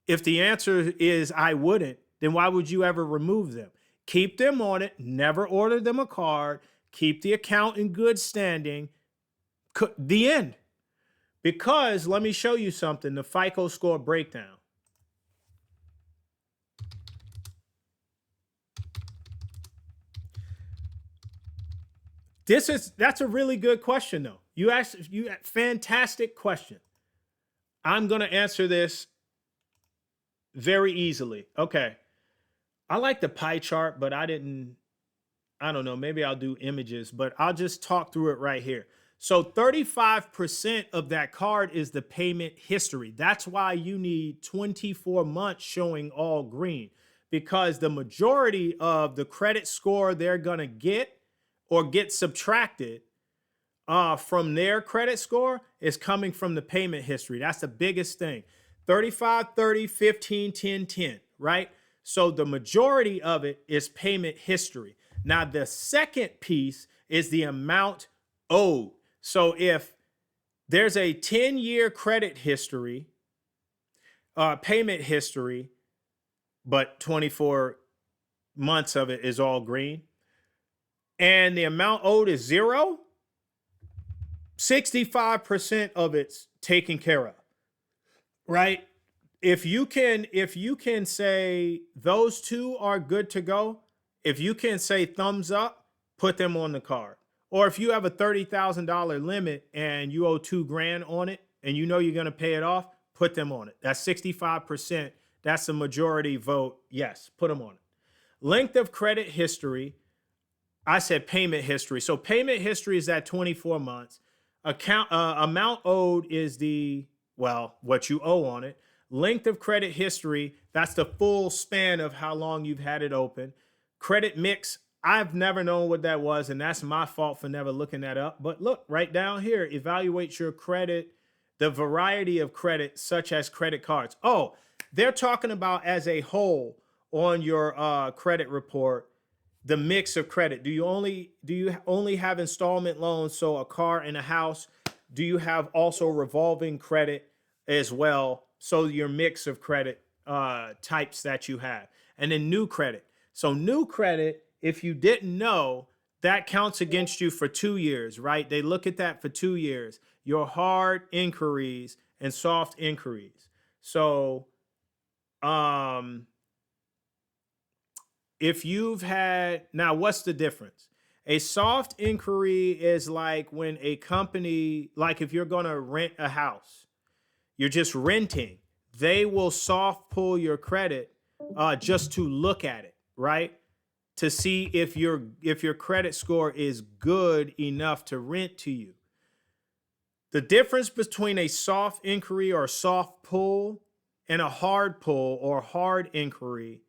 Speaker 1: If the answer is I wouldn't, then why would you ever remove them? Keep them on it. Never order them a card. Keep the account in good standing. The end. Because let me show you something, the FICO score breakdown. That's a really good question though. You asked fantastic question. I'm going to answer this very easily. Okay. I like the pie chart, but I don't know, maybe I'll do images, but I'll just talk through it right here. So 35% of that card is the payment history. That's why you need 24 months showing all green, because the majority of the credit score they're going to get or get subtracted from their credit score is coming from the payment history. That's the biggest thing. 35, 30, 15, 10, 10, right? So the majority of it is payment history. Now, the second piece is the amount owed. So if there's a 10-year credit history, payment history, but 24 months of it is all green, and the amount owed is 0, 65% of it's taken care of, right? If you can say those two are good to go, if you can say thumbs up, put them on the card. Or if you have a $30,000 limit and you owe $2,000 on it and you know you're going to pay it off, put them on it. That's 65%. That's the majority vote. Yes, put them on it. Length of credit history. I said payment history. So payment history is at 24 months. Amount owed is what you owe on it. Length of credit history, that's the full span of how long you've had it open. Credit mix, I've never known what that was, and that's my fault for never looking that up. But look, right down here, evaluate your credit, the variety of credit, such as credit cards. Oh, they're talking about as a whole on your credit report, the mix of credit. Do you only have installment loans, so a car and a house? Do you have also revolving credit as well? So your mix of credit types that you have. And then new credit. So new credit, if you didn't know, that counts against you for 2 years, right? They look at that for 2 years. Your hard inquiries and soft inquiries. So if you've had, now what's the difference? A soft inquiry is like when a company, like if you're going to rent a house, you're just renting, they will soft pull your credit just to look at it, right? To see if your credit score is good enough to rent to you. The difference between a soft inquiry or soft pull and a hard pull or hard inquiry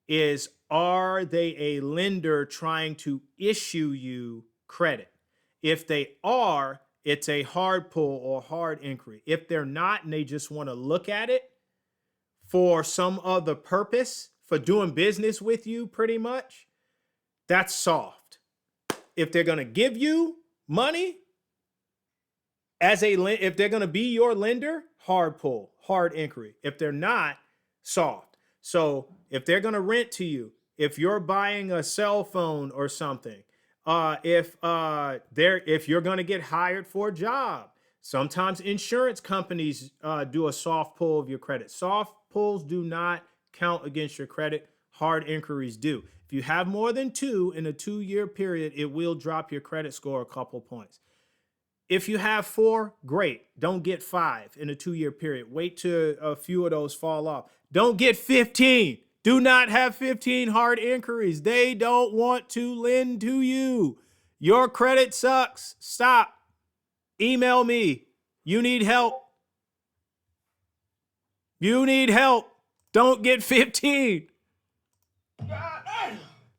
Speaker 1: is, are they a lender trying to issue you credit? If they are, it's a hard pull or hard inquiry. If they're not and they just want to look at it for some other purpose, for doing business with you pretty much, that's soft. If they're going to give you money if they're going to be your lender, hard pull, hard inquiry. If they're not, soft. So if they're going to rent to you, if you're buying a cell phone or something, if you're going to get hired for a job, sometimes insurance companies do a soft pull of your credit. Soft pulls do not count against your credit. Hard inquiries do. If you have more than 2 in a 2-year period, it will drop your credit score a couple points. If you have 4, great. Don't get 5 in a 2-year period. Wait till a few of those fall off. Don't get 15. Do not have 15 hard inquiries. They don't want to lend to you. Your credit sucks. Stop. Email me. You need help. You need help. Don't get 15.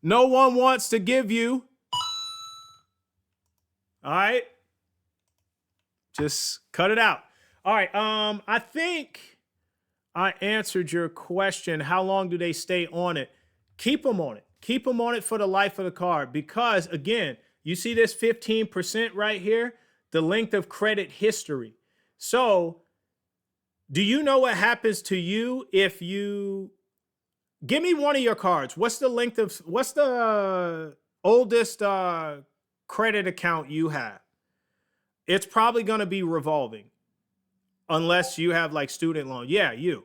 Speaker 1: No one wants to give you. All right. Just cut it out. All right. I think I answered your question. How long do they stay on it? Keep them on it. Keep them on it for the life of the card because, again, you see this 15% right here, the length of credit history. So, do you know what happens to you if you give me one of your cards? What's the oldest credit account you have? It's probably going to be revolving unless you have like student loan. Yeah, you.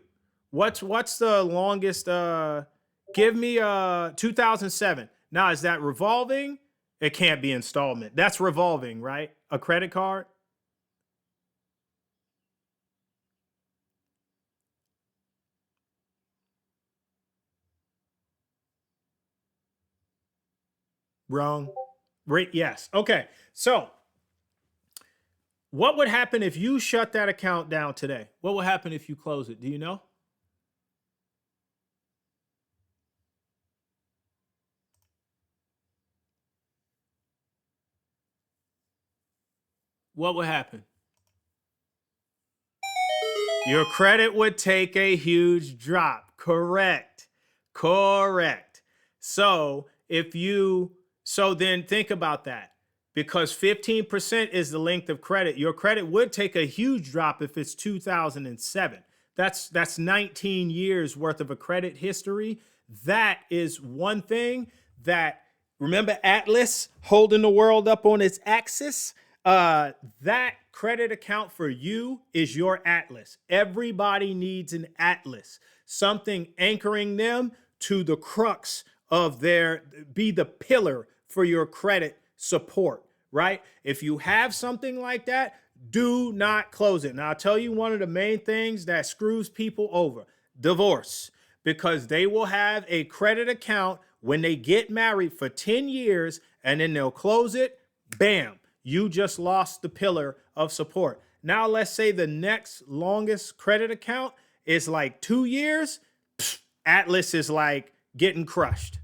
Speaker 1: What's the longest give me 2007. Now is that revolving? It can't be installment. That's revolving, right? A credit card? Wrong. Right, yes. Okay. So, what would happen if you shut that account down today? What would happen if you close it? Do you know? What would happen? Your credit would take a huge drop. Correct. Correct. So so then think about that. Because 15% is the length of credit, your credit would take a huge drop if it's 2007. That's 19 years worth of a credit history. That is one thing that, remember Atlas holding the world up on its axis? That credit account for you is your Atlas. Everybody needs an Atlas, something anchoring them to the crux of be the pillar for your credit support, right? If you have something like that, do not close it. Now, I'll tell you one of the main things that screws people over: divorce, because they will have a credit account when they get married for 10 years and then they'll close it. Bam, you just lost the pillar of support. Now, let's say the next longest credit account is like 2 years. Atlas is like getting crushed.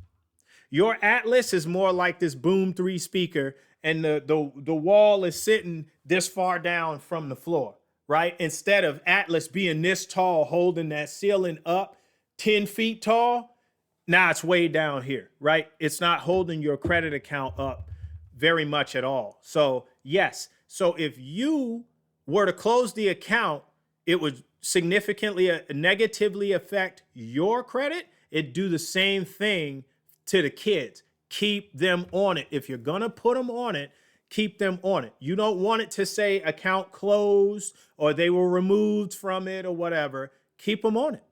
Speaker 1: Your Atlas is more like this Boom 3 speaker, and the wall is sitting this far down from the floor, right? Instead of Atlas being this tall, holding that ceiling up 10 feet tall, now it's way down here, right? It's not holding your credit account up very much at all. So, yes. So if you were to close the account, it would significantly negatively affect your credit. It'd do the same thing to the kids. Keep them on it. If you're going to put them on it, keep them on it. You don't want it to say account closed or they were removed from it or whatever. Keep them on it.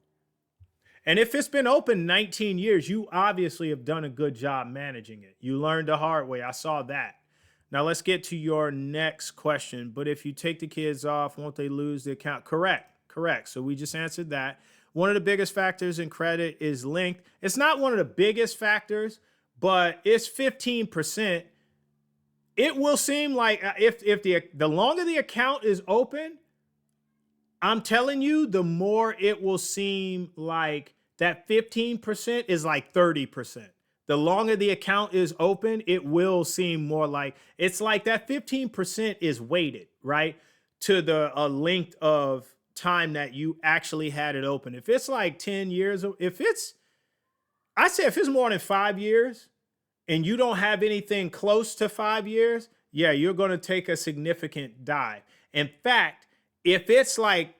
Speaker 1: And if it's been open 19 years, you obviously have done a good job managing it. You learned the hard way. I saw that. Now let's get to your next question. But if you take the kids off, won't they lose the account? Correct. Correct. So we just answered that. One of the biggest factors in credit is length. It's not one of the biggest factors, but it's 15%. It will seem like if the longer the account is open, I'm telling you, the more it will seem like that 15% is like 30%. The longer the account is open, it will seem more like it's like that 15% is weighted, right? To the length of time that you actually had it open. If it's like 10 years, I say if it's more than 5 years and you don't have anything close to 5 years, yeah, you're going to take a significant dive. In fact, if it's like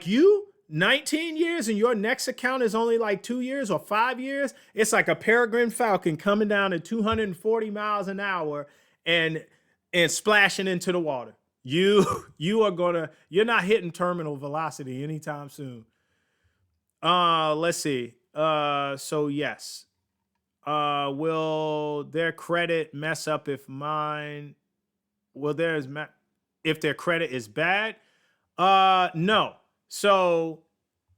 Speaker 1: you, 19 years and your next account is only like 2 years or 5 years, it's like a peregrine falcon coming down at 240 miles an hour and splashing into the water. You're not hitting terminal velocity anytime soon. Let's see. So yes. Will their credit mess up if mine? If their credit is bad? No. So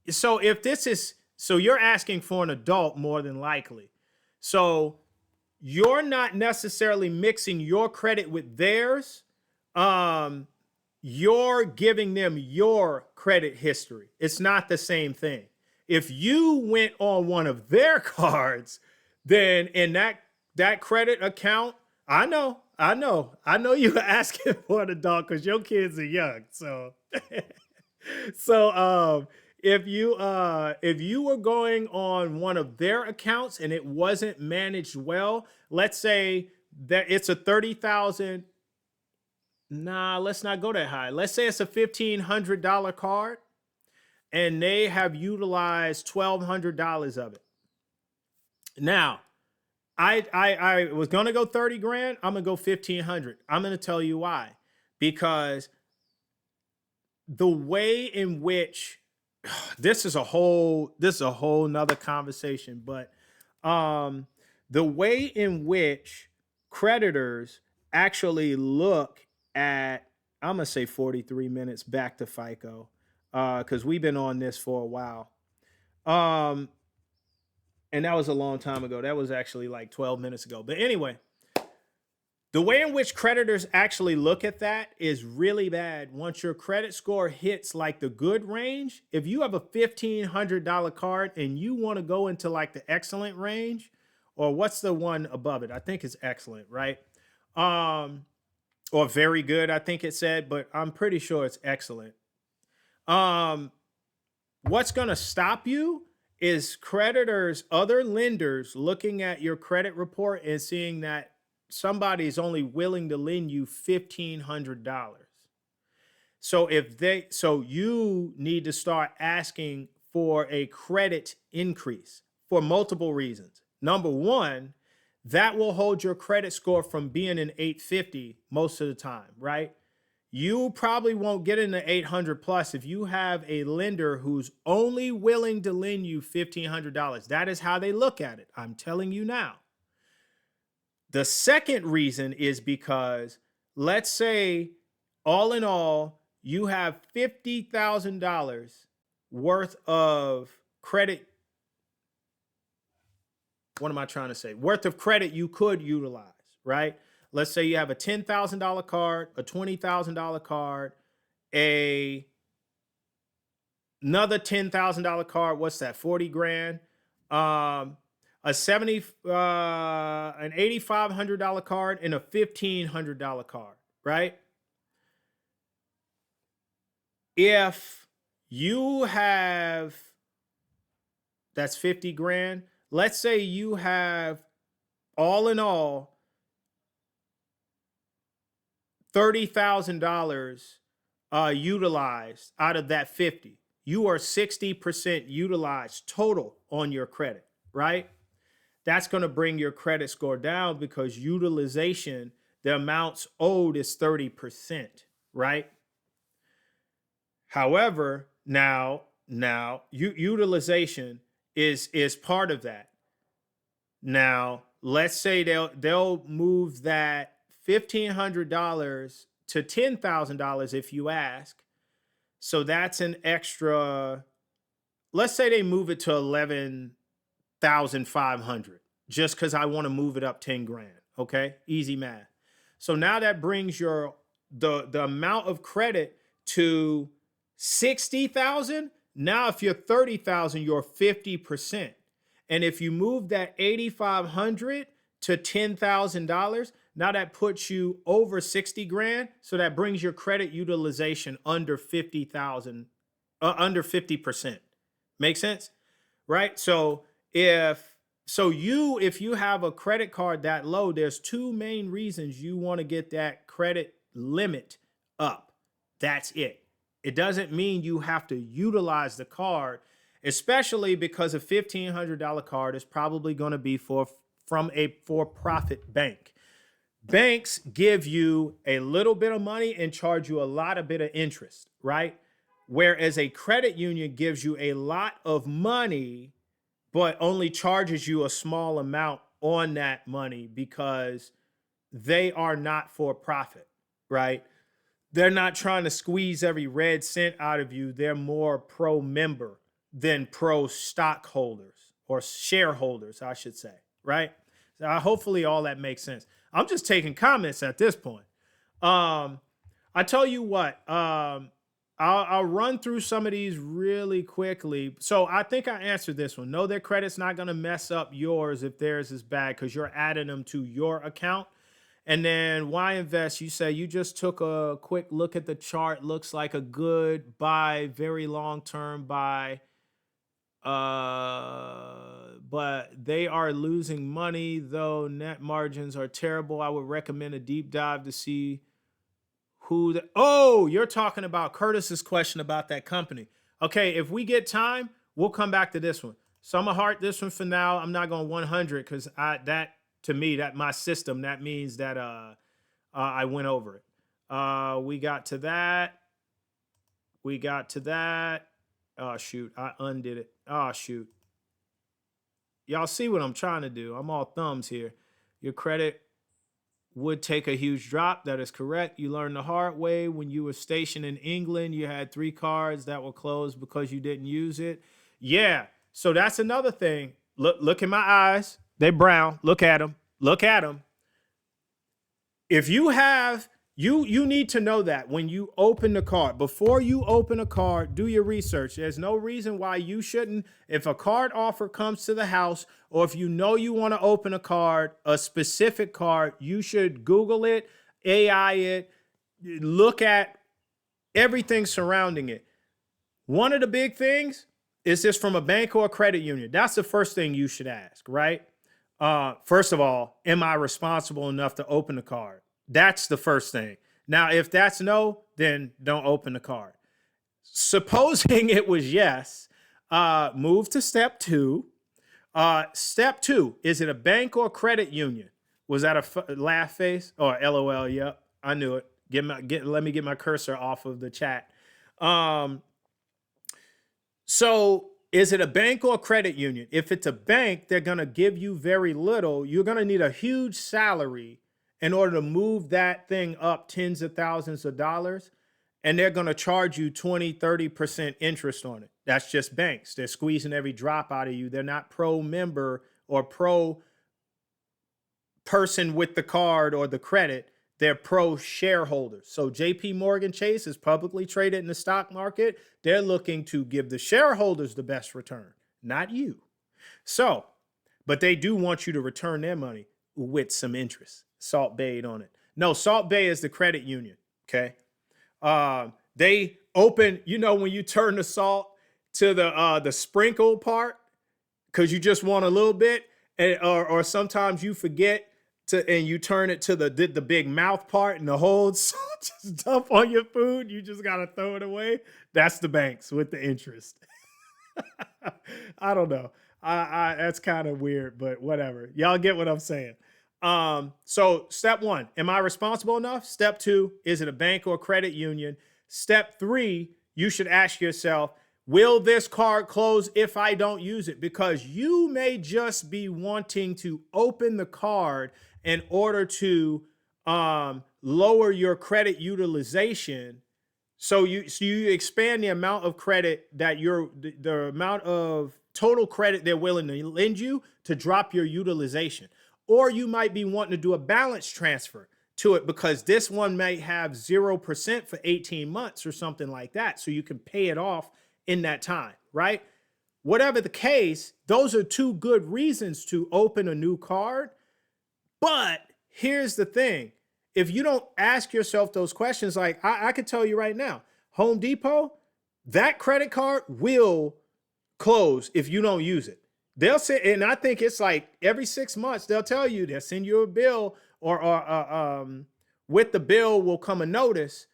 Speaker 1: if this is you're asking for an adult more than likely. So you're not necessarily mixing your credit with theirs. You're giving them your credit history. It's not the same thing. If you went on one of their cards, then in that credit account, I know I know you were asking for the dog because your kids are young. So, so if you were going on one of their accounts and it wasn't managed well, let's say that it's a 30,000. Nah, let's not go that high. Let's say it's a $1,500 card and they have utilized $1,200 of it. Now, I was gonna go 30 grand. I'm gonna go 1,500. I'm gonna tell you why. Because the way in which this is a whole nother conversation, but um the way in which creditors actually look at, I'm gonna say 43 minutes back to FICO, because we've been on this for a while. Um, and that was a long time ago. That was actually like 12 minutes ago. But anyway, the way in which creditors actually look at that is really bad. Once your credit score hits like the good range, if you have a $1,500 card and you want to go into like the excellent range, or what's the one above it? I think it's excellent, right? Um, or very good, I think it said, but I'm pretty sure it's excellent. Um, what's going to stop you is creditors, other lenders looking at your credit report and seeing that somebody is only willing to lend you $1,500. So you need to start asking for a credit increase for multiple reasons. Number one, that will hold your credit score from being an 850 most of the time, right? You probably won't get in the 800 plus if you have a lender who's only willing to lend you $1,500. That is how they look at it. I'm telling you now. The second reason is because, let's say, all in all, you have $50,000 worth of credit. What am I trying to say? Worth of credit you could utilize, right? Let's say you have a $10,000 card, a $20,000 card, a another $10,000 card. What's that? 40 grand. A an $8,500 card and a $1,500 card, right? If you have, that's 50 grand. Let's say you have, all in all, $30,000 utilized out of that 50. You are 60% utilized total on your credit, right? That's going to bring your credit score down because utilization, the amounts owed is 30%, right? However, utilization is part of that. Now, let's say they'll move that $1,500 to $10,000 if you ask. So that's an extra. Let's say they move it to 11,500 just because I want to move it up 10 grand. Okay, easy math. So now that brings the amount of credit to 60,000. Now, if you're 30,000, you're 50%. And if you move that 8,500 to $10,000, now that puts you over 60 grand. So that brings your credit utilization under 50,000, under 50%. Make sense? Right? So if you have a credit card that low, there's two main reasons you want to get that credit limit up. That's it. It doesn't mean you have to utilize the card, especially because a $1,500 card is probably going to be from a for-profit bank. Banks give you a little bit of money and charge you a lot of bit of interest, right? Whereas a credit union gives you a lot of money, but only charges you a small amount on that money because they are not for profit, right? They're not trying to squeeze every red cent out of you. They're more pro member than pro stockholders or shareholders, I should say, right? So hopefully all that makes sense. I'm just taking comments at this point. I tell you what, I'll run through some of these really quickly. So I think I answered this one. No, their credit's not going to mess up yours if theirs is bad because you're adding them to your account. And then why invest? You say you just took a quick look at the chart. Looks like a good buy, very long term buy. But they are losing money though. Net margins are terrible. I would recommend a deep dive to see who the oh, you're talking about Curtis's question about that company. Okay, if we get time, we'll come back to this one. So I'm gonna heart this one for now. I'm not going 100 because I that to me that my system that means that I went over it. We got to that. We got to that. Oh shoot, I undid it. Oh shoot. Y'all see what I'm trying to do. I'm all thumbs here. Your credit would take a huge drop. That is correct. You learned the hard way. When you were stationed in England, you had 3 cards that were closed because you didn't use it. Yeah. So that's another thing. Look in my eyes. They're brown. Look at them. Look at them. If you have, you need to know that when you open the card, before you open a card, do your research. There's no reason why you shouldn't. If a card offer comes to the house, or if you know you want to open a card, a specific card, you should Google it, AI it, look at everything surrounding it. One of the big things is this from a bank or a credit union. That's the first thing you should ask, right? First of all, am I responsible enough to open the card? That's the first thing. Now, if that's no, then don't open the card. Supposing it was yes, move to step 2. Step 2, is it a bank or credit union? Was that a laugh face or LOL? Yep, I knew it. Let me get my cursor off of the chat. So is it a bank or a credit union? If it's a bank, they're going to give you very little. You're going to need a huge salary in order to move that thing up tens of thousands of dollars. And they're going to charge you 20, 30% interest on it. That's just banks. They're squeezing every drop out of you. They're not pro member or pro person with the card or the credit. They're pro shareholders. So JP Morgan Chase is publicly traded in the stock market. They're looking to give the shareholders the best return, not you. So, but they do want you to return their money with some interest. Salt Bay on it. No, Salt Bay is the credit union. Okay. They open, when you turn the salt to the sprinkle part, because you just want a little bit, or sometimes you forget and you turn it to the big mouth part and the whole salt just dump on your food. You just gotta throw it away. That's the banks with the interest. I don't know. I that's kind of weird, but whatever. Y'all get what I'm saying. So step 1, am I responsible enough? Step 2, is it a bank or credit union? Step 3, you should ask yourself, will this card close if I don't use it? Because you may just be wanting to open the card in order to lower your credit utilization. So you expand the amount of credit that the amount of total credit they're willing to lend you to drop your utilization. Or you might be wanting to do a balance transfer to it because this one may have 0% for 18 months or something like that. So you can pay it off in that time, right? Whatever the case, those are 2 good reasons to open a new card. But here's the thing. If you don't ask yourself those questions, like I can tell you right now, Home Depot, that credit card will close if you don't use it. They'll say, and I think it's like every 6 months, they'll tell you, they'll send you a bill or with the bill will come a notice.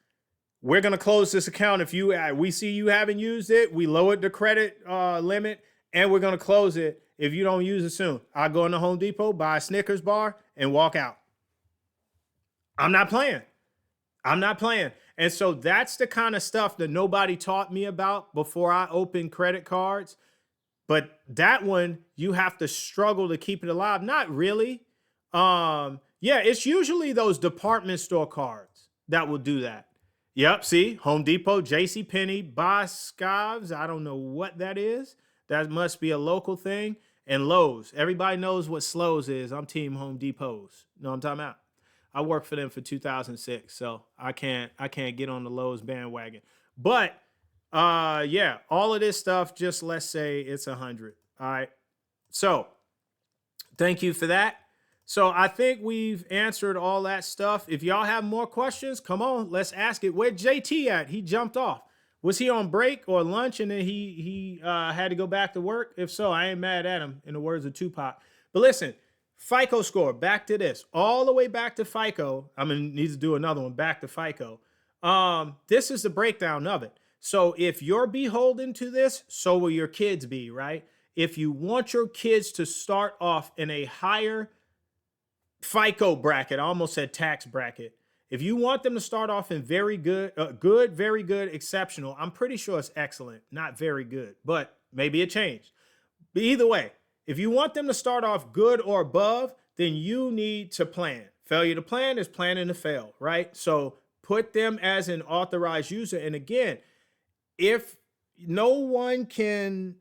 Speaker 1: We're going to close this account. If we see you haven't used it, we lowered the credit limit and we're going to close it if you don't use it soon. I'll go into Home Depot, buy a Snickers bar and walk out. I'm not playing. And so that's the kind of stuff that nobody taught me about before I opened credit cards. But that one, you have to struggle to keep it alive. Not really. Yeah, it's usually those department store cards that will do that. Yep, see, Home Depot, JCPenney, Boscov's, I don't know what that is. That must be a local thing. And Lowe's. Everybody knows what Slows is. I'm Team Home Depot's. You know what I'm talking about? I worked for them for 2006, so I can't get on the Lowe's bandwagon. But yeah, all of this stuff, just let's say it's 100. All right. So thank you for that. So I think we've answered all that stuff. If y'all have more questions, come on, let's ask it. Where JT at? He jumped off. Was he on break or lunch and then he had to go back to work? If so, I ain't mad at him, in the words of Tupac. But listen, FICO score, back to this, all the way back to FICO. I'm gonna need to do another one, back to FICO. This is the breakdown of it. So if you're beholden to this, so will your kids be, right? If you want your kids to start off in a higher FICO bracket, I almost said tax bracket. If you want them to start off in very good, good, very good, exceptional, I'm pretty sure it's excellent, not very good, but maybe it changed. But either way, if you want them to start off good or above, then you need to plan. Failure to plan is planning to fail, right? So put them as an authorized user. And again, if no one can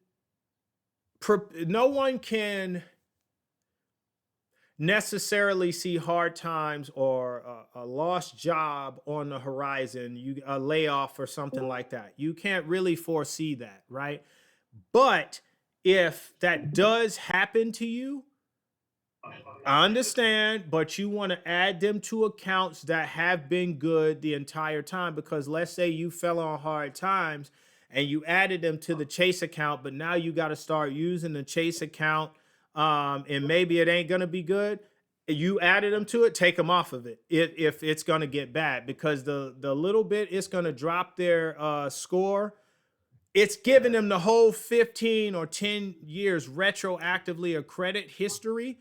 Speaker 1: necessarily see hard times or a lost job on the horizon, a layoff or something like that. You can't really foresee that, right? But if that does happen to you, I understand, but you want to add them to accounts that have been good the entire time, because let's say you fell on hard times and you added them to the Chase account, but now you got to start using the Chase account, and maybe it ain't going to be good. You added them to it, take them off of it if it's going to get bad, because the little bit it's going to drop their score. It's giving them the whole 15 or 10 years retroactively of credit history.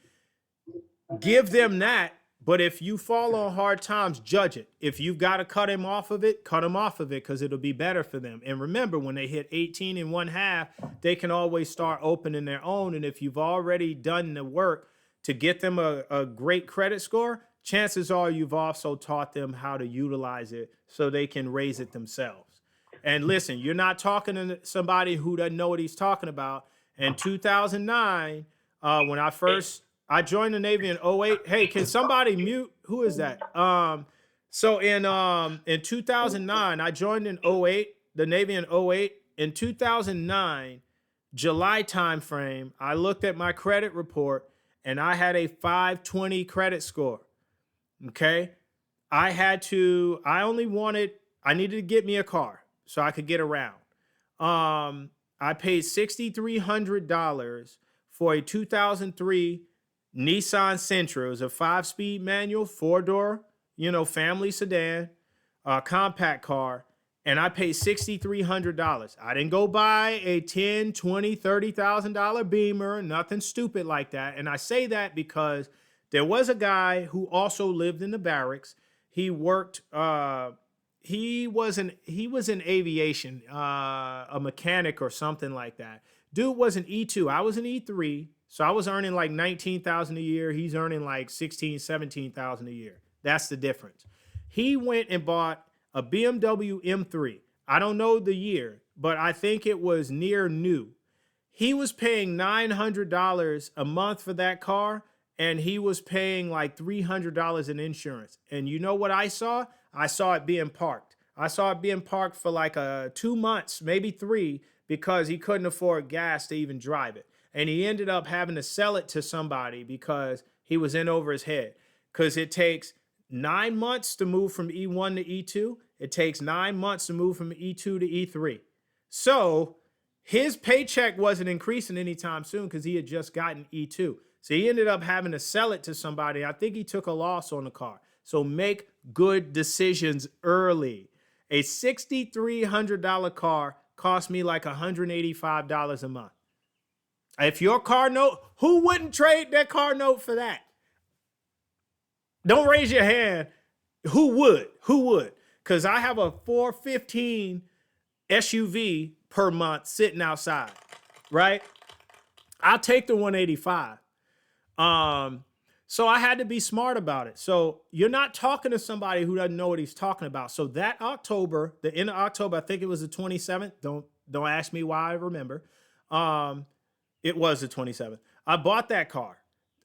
Speaker 1: Give them that. But if you fall on hard times, judge it. If you've got to cut him off of it, cut him off of it, because it'll be better for them. And remember, when they hit 18 and 1/2, they can always start opening their own. And if you've already done the work to get them a great credit score, chances are you've also taught them how to utilize it so they can raise it themselves. And listen, you're not talking to somebody who doesn't know what he's talking about. In 2009, when I joined the Navy in '08. Hey, can somebody mute? Who is that? So in 2009, I joined in '08, the Navy in '08. In 2009, July timeframe, I looked at my credit report and I had a 520 credit score. Okay. I needed to get me a car so I could get around. I paid $6,300 for a 2003 Nissan Sentra. It was a 5-speed manual, 4-door, family sedan, compact car. And I paid $6,300. I didn't go buy a $10,000, $20,000, $30,000 Beamer, nothing stupid like that. And I say that because there was a guy who also lived in the barracks. He worked, he was in aviation, a mechanic or something like that. Dude was an E2. I was an E3. So I was earning like $19,000 a year. He's earning like $16,000, $17,000 a year. That's the difference. He went and bought a BMW M3. I don't know the year, but I think it was near new. He was paying $900 a month for that car, and he was paying like $300 in insurance. And you know what I saw? I saw it being parked. I saw it being parked for like 2 months, maybe 3, because he couldn't afford gas to even drive it. And he ended up having to sell it to somebody because he was in over his head. Because it takes 9 months to move from E1 to E2. It takes 9 months to move from E2 to E3. So his paycheck wasn't increasing anytime soon because he had just gotten E2. So he ended up having to sell it to somebody. I think he took a loss on the car. So make good decisions early. A $6,300 car cost me like $185 a month. If your car note, who wouldn't trade their car note for that? Don't raise your hand. Who would? Who would? Because I have a $415 SUV per month sitting outside, right? I'll take the $185. So I had to be smart about it. So you're not talking to somebody who doesn't know what he's talking about. So that October, the end of October, I think it was the 27th. Don't ask me why I remember. It was the 27th. I bought that car.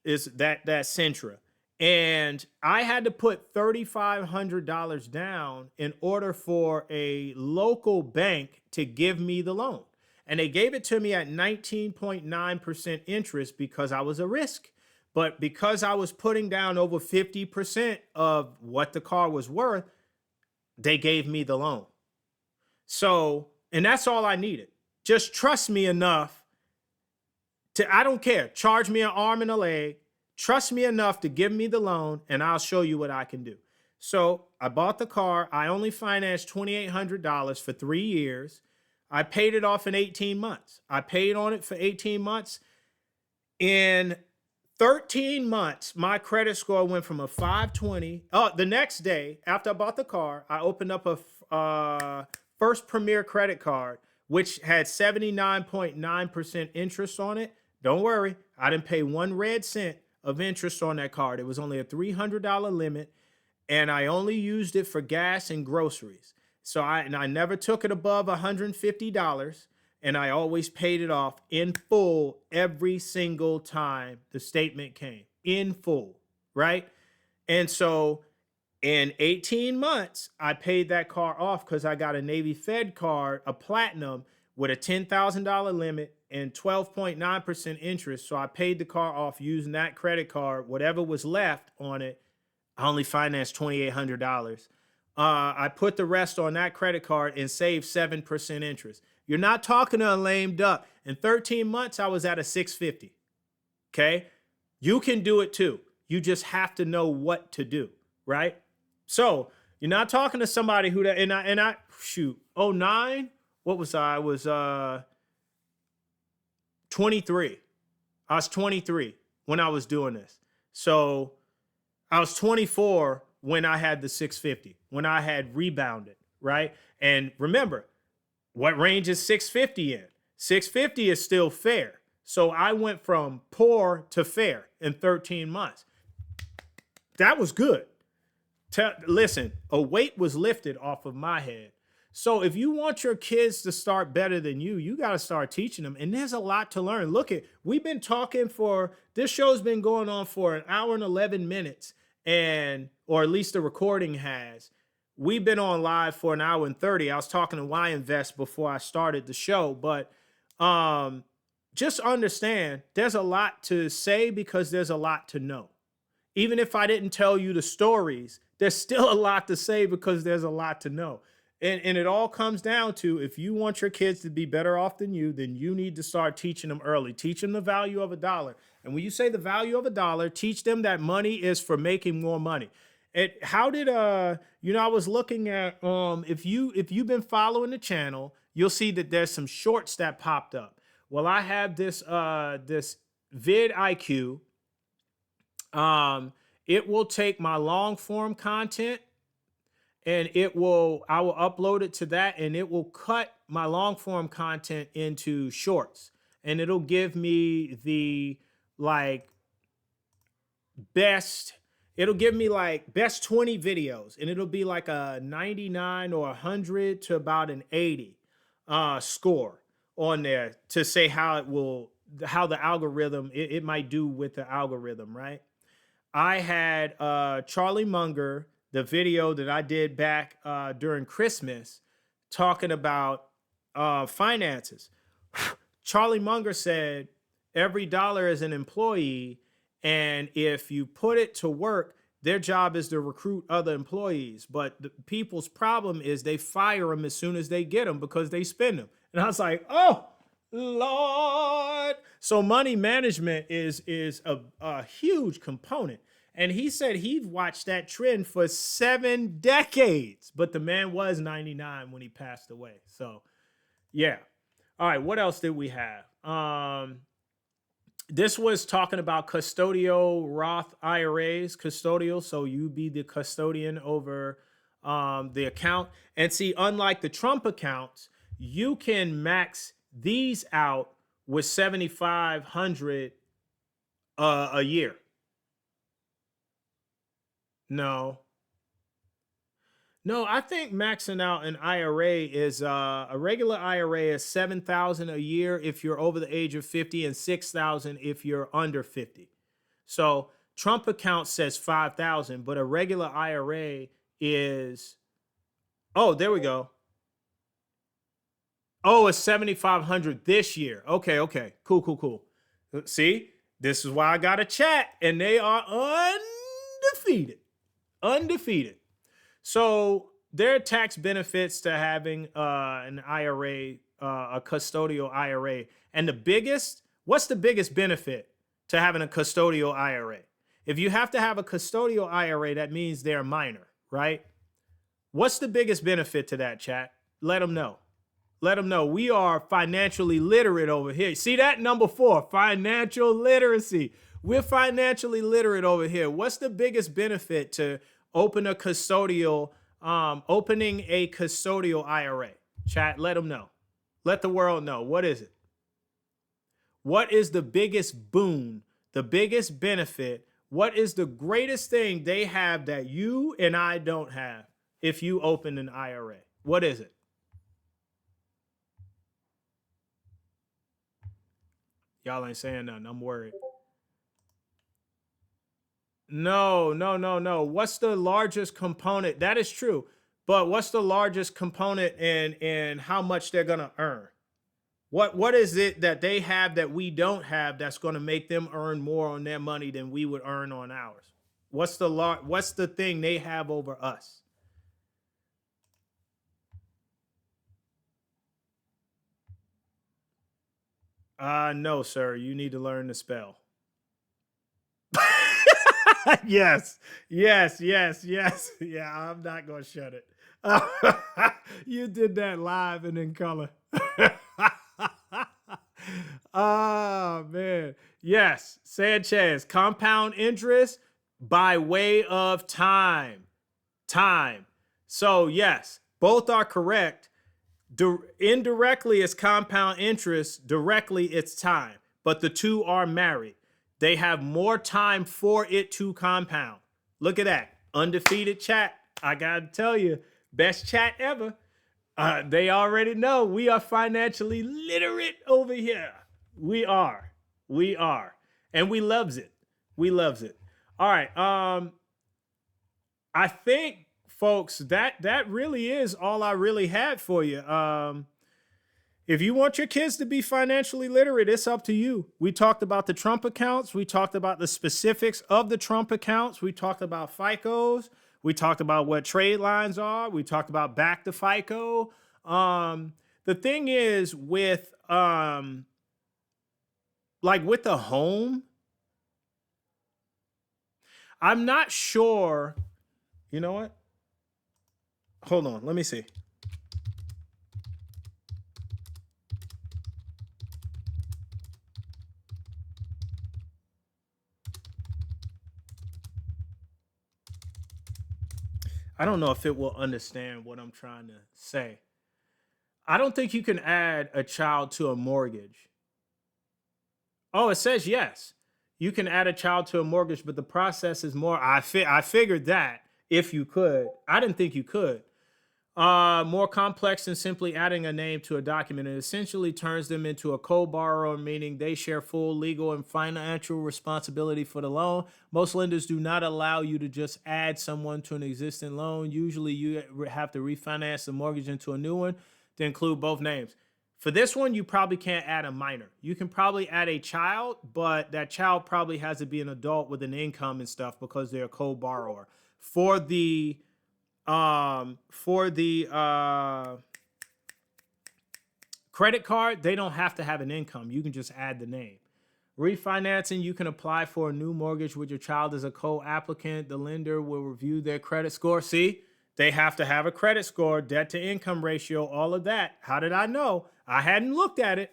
Speaker 1: It's that Sentra. And I had to put $3,500 down in order for a local bank to give me the loan. And they gave it to me at 19.9% interest because I was a risk. But because I was putting down over 50% of what the car was worth, they gave me the loan. So, and that's all I needed. Just trust me enough to, I don't care, charge me an arm and a leg, trust me enough to give me the loan, and I'll show you what I can do. So I bought the car. I only financed $2,800 for 3 years. I paid it off in 18 months. I paid on it for 18 months. In 13 months, my credit score went from a 520. Oh, the next day after I bought the car, I opened up a First Premier credit card, which had 79.9% interest on it. Don't worry, I didn't pay 1 red cent of interest on that card. It was only a $300 limit, and I only used it for gas and groceries. So I never took it above $150, and I always paid it off in full every single time the statement came, in full, right? And so in 18 months, I paid that car off because I got a Navy Fed card, a platinum, with a $10,000 limit and 12.9% interest. So I paid the car off using that credit card. Whatever was left on it, I only financed $2,800. I put the rest on that credit card and saved 7% interest. You're not talking to a lame duck. In 13 months, I was at a 650. Okay? You can do it too. You just have to know what to do, right? So you're not talking to somebody who that, and I shoot, '09, what was I? I was 23. I was 23 when I was doing this. So I was 24 when I had the 650, when I had rebounded, right? And remember, what range is 650 in? 650 is still fair. So I went from poor to fair in 13 months. That was good. Listen, a weight was lifted off of my head. So if you want your kids to start better than you got to start teaching them. And there's a lot to learn. Look, we've been talking this show's been going on for an hour and 11 minutes, or at least the recording has. We've been on live for an hour and 30. I was talking to Why Invest before I started the show, but just understand there's a lot to say because there's a lot to know. Even if I didn't tell you the stories, there's still a lot to say because there's a lot to know. And it all comes down to, if you want your kids to be better off than you, then you need to start teaching them early. Teach them the value of a dollar. And when you say the value of a dollar, teach them that money is for making more money. I was looking at, if you've been following the channel, you'll see that there's some shorts that popped up. Well, I have this vidIQ. It will take my long form content, and I will upload it to that, and it will cut my long form content into shorts, and it'll give me the best 20 videos, and it'll be like a 99 or 100 to about an 80 score on there to say how the algorithm, it might do with the algorithm, right? I had Charlie Munger, the video that I did back during Christmas, talking about finances. Charlie Munger said every dollar is an employee, and if you put it to work, their job is to recruit other employees. But the people's problem is they fire them as soon as they get them because they spend them. And I was like, oh, Lord. So money management is a huge component. And he said he'd watched that trend for 7 decades, but the man was 99 when he passed away. So yeah. All right. What else did we have? This was talking about custodial Roth IRAs, custodial. So you be the custodian over the account. And see, unlike the Trump accounts, you can max these out with $7,500 a year. No, I think maxing out an IRA is a regular IRA is 7,000 a year if you're over the age of 50 and 6,000 if you're under 50. So Trump account says 5,000, but a regular IRA is, oh, there we go. Oh, it's 7,500 this year. Okay. Cool. See, This is why I got a chat, and they are undefeated. Undefeated. So there are tax benefits to having an IRA, a custodial IRA. And what's the biggest benefit to having a custodial IRA? If you have to have a custodial IRA, that means they're minor, right? What's the biggest benefit to that, chat? Let them know. Let them know. We are financially literate over here. See that? Number 4, financial literacy. We're financially literate over here. What's the biggest benefit to opening a custodial IRA? Chat, let them know. Let the world know. What is it? What is the biggest boon, the biggest benefit? What is the greatest thing they have that you and I don't have if you open an IRA? What is it? Y'all ain't saying nothing. I'm worried. No. What's the largest component? That is true. But what's the largest component in how much they're going to earn? What is it that they have that we don't have that's going to make them earn more on their money than we would earn on ours? What's the thing they have over us? No, sir. You need to learn to spell. Yes. Yeah, I'm not gonna shut it. You did that live and in color. Oh man. Yes, Sanchez, compound interest by way of time. So yes, both are correct. Indirectly, it's compound interest. Directly, it's time. But the two are married. They have more time for it to compound. Look at that. Undefeated chat. I got to tell you, best chat ever. They already know we are financially literate over here. We are. And we loves it. All right. I think, folks, that really is all I really had for you. If you want your kids to be financially literate, it's up to you. We talked about the Trump accounts. We talked about the specifics of the Trump accounts. We talked about FICOs. We talked about what trade lines are. We talked about back to FICO. The thing is with with the home, I'm not sure. You know what? Hold on. Let me see. I don't know if it will understand what I'm trying to say. I don't think you can add a child to a mortgage. Oh, it says yes. You can add a child to a mortgage, but the process is more. I figured that if you could. I didn't think you could. More complex than simply adding a name to a document. It essentially turns them into a co-borrower, meaning they share full legal and financial responsibility for the loan. Most lenders do not allow you to just add someone to an existing loan. Usually you have to refinance the mortgage into a new one to include both names. For this one, you probably can't add a minor. You can probably add a child, but that child probably has to be an adult with an income and stuff because they're a co-borrower. For the credit card, they don't have to have an income. You can just add the name. Refinancing, you can apply for a new mortgage with your child as a co-applicant. The lender will review their credit score. See, they have to have a credit score, debt to income ratio, all of that. How did I know? I hadn't looked at it.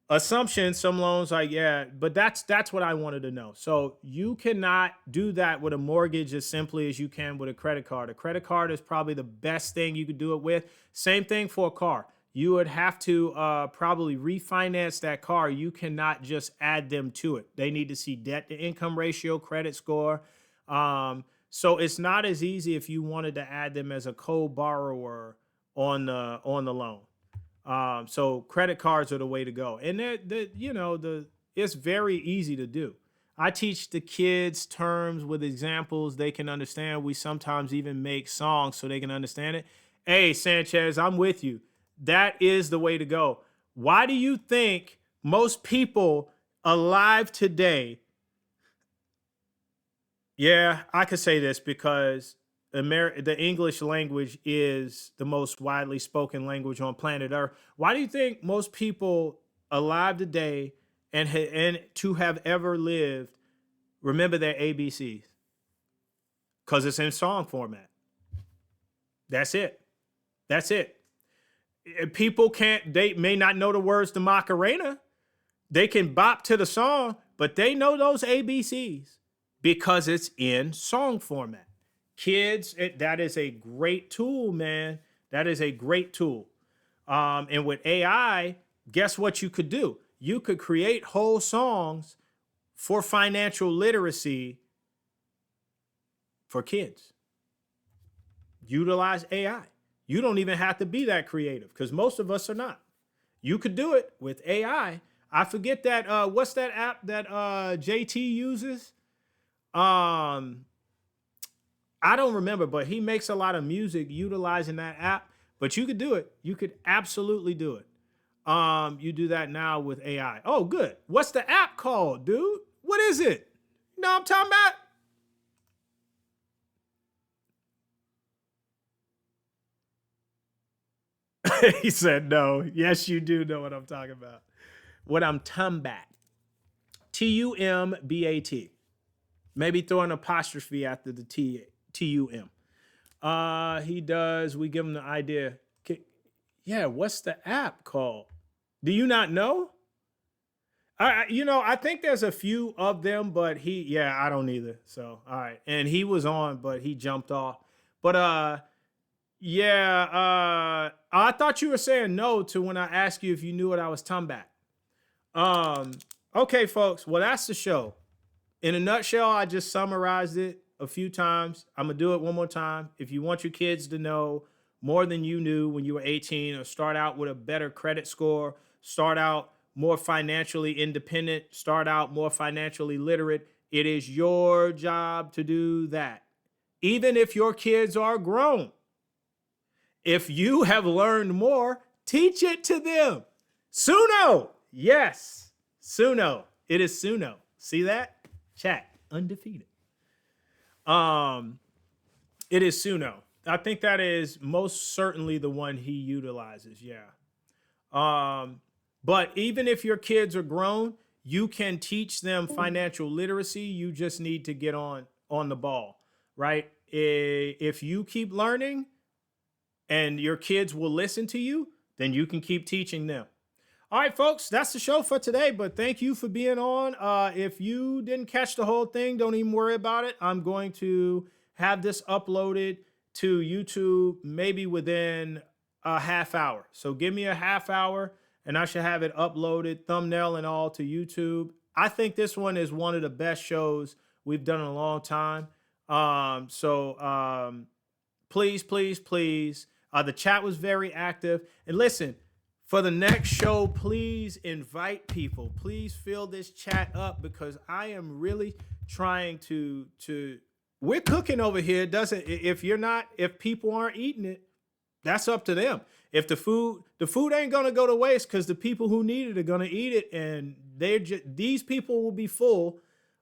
Speaker 1: Assumption, some loans like, yeah, but that's what I wanted to know. So you cannot do that with a mortgage as simply as you can with a credit card. A credit card is probably the best thing you could do it with. Same thing for a car. You would have to probably refinance that car. You cannot just add them to it. They need to see debt to income ratio, credit score. So it's not as easy if you wanted to add them as a co-borrower on the loan. So credit cards are the way to go. And it's very easy to do. I teach the kids terms with examples they can understand. We sometimes even make songs so they can understand it. Hey, Sanchez, I'm with you. That is the way to go. Why do you think most people alive today, yeah, I could say this because the English language is the most widely spoken language on planet Earth. Why do you think most people alive today and to have ever lived remember their ABCs? Because it's in song format. That's it. That's it. People can't, they may not know the words to Macarena. They can bop to the song, but they know those ABCs because it's in song format. Kids, that is a great tool, man. That is a great tool. And with AI, guess what you could do? You could create whole songs for financial literacy for kids. Utilize AI. You don't even have to be that creative because most of us are not. You could do it with AI. I forget that. What's that app that JT uses? I don't remember, but he makes a lot of music utilizing that app. But you could do it. You could absolutely do it. You do that now with AI. Oh, good. What's the app called, dude? What is it? You know what I'm talking about? He said no. Yes, you do know what I'm talking about. What I'm Tumbat. Tumbat. Maybe throw an apostrophe after the TUM. He does. We give him the idea. Yeah, what's the app called? Do you not know? I think there's a few of them, but I don't either. So, all right. And he was on, but he jumped off. But I thought you were saying no to when I asked you if you knew what I was talking about. Okay, folks. Well, that's the show. In a nutshell, I just summarized it a few times. I'm gonna do it one more time. If you want your kids to know more than you knew when you were 18, or start out with a better credit score, start out more financially independent, start out more financially literate, it is your job to do that. Even if your kids are grown. If you have learned more, teach it to them. Suno. Yes. Suno. It is Suno. See that? Chat. Undefeated. It is Suno. I think that is most certainly the one he utilizes. Yeah. But even if your kids are grown, you can teach them financial literacy. You just need to get on the ball, right? If you keep learning and your kids will listen to you, then you can keep teaching them. All right, folks, that's the show for today, but thank you for being on. If you didn't catch the whole thing, don't even worry about it. I'm going to have this uploaded to YouTube maybe within a half hour. So give me a half hour and I should have it uploaded, thumbnail and all, to YouTube. I think this one is one of the best shows we've done in a long time. Please, please, please. The chat was very active. And listen, for the next show, please invite people. Please fill this chat up because I am really trying to we're cooking over here. If people aren't eating it, that's up to them. If the food ain't gonna go to waste because the people who need it are gonna eat it, and these people will be full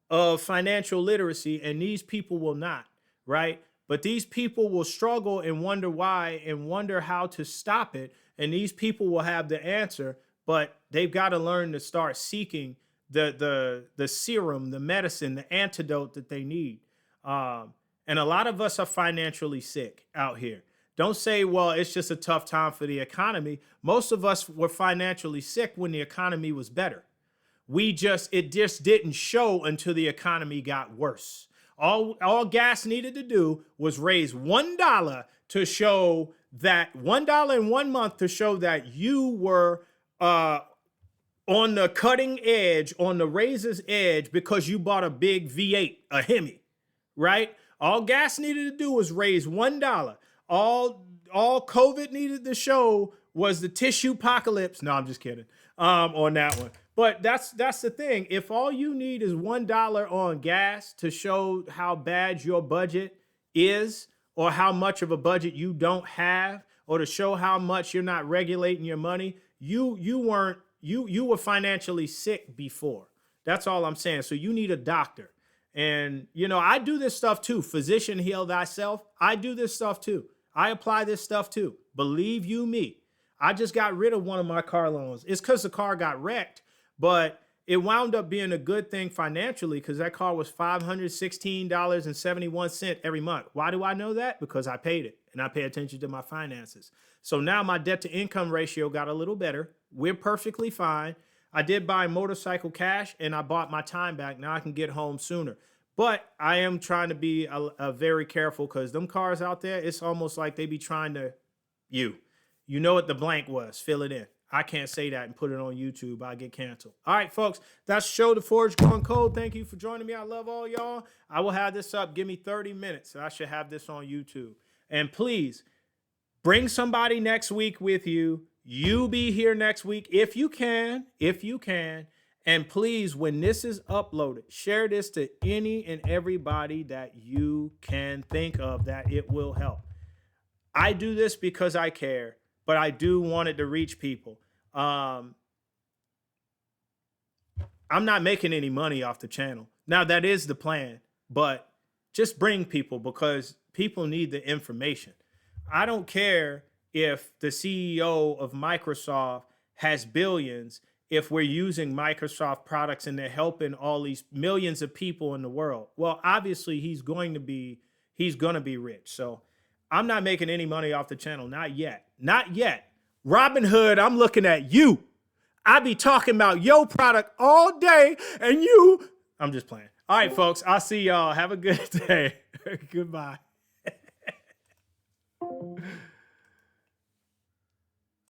Speaker 1: of financial literacy and these people will not, right? But these people will struggle and wonder why and wonder how to stop it. And these people will have the answer, but they've got to learn to start seeking the serum, the medicine, the antidote that they need. And a lot of us are financially sick out here. Don't say, well, it's just a tough time for the economy. Most of us were financially sick when the economy was better. It just didn't show until the economy got worse. All gas needed to do was raise $1 to show that $1 in 1 month to show that you were on the cutting edge, on the razor's edge, because you bought a big V8, a Hemi, right? All gas needed to do was raise $1. All COVID needed to show was the tissue apocalypse. No, I'm just kidding. On that one. But that's the thing. If all you need is $1 on gas to show how bad your budget is, or how much of a budget you don't have, or to show how much you're not regulating your money, you were financially sick before. That's all I'm saying. So you need a doctor. And, you know, I do this stuff too. Physician, heal thyself. I do this stuff too. I apply this stuff too. Believe you me. I just got rid of one of my car loans. It's because the car got wrecked, but it wound up being a good thing financially because that car was $516.71 every month. Why do I know that? Because I paid it and I pay attention to my finances. So now my debt to income ratio got a little better. We're perfectly fine. I did buy motorcycle cash and I bought my time back. Now I can get home sooner. But I am trying to be a very careful because them cars out there, it's almost like they be trying to, you know what the blank was, fill it in. I can't say that and put it on YouTube. I get canceled. All right, folks, that's Show the Forge Going Cold. Thank you for joining me. I love all y'all. I will have this up. Give me 30 minutes. I should have this on YouTube. And please bring somebody next week with you. You be here next week if you can. And please, when this is uploaded, share this to any and everybody that you can think of that it will help. I do this because I care, but I do want it to reach people. I'm not making any money off the channel. Now, that is the plan, but just bring people because people need the information. I don't care if the CEO of Microsoft has billions if we're using Microsoft products and they're helping all these millions of people in the world. Well, obviously he's going to be rich. So I'm not making any money off the channel. Not yet. Robin Hood, I'm looking at you. I be talking about your product all day and I'm just playing. All right, folks, I'll see y'all. Have a good day. Goodbye.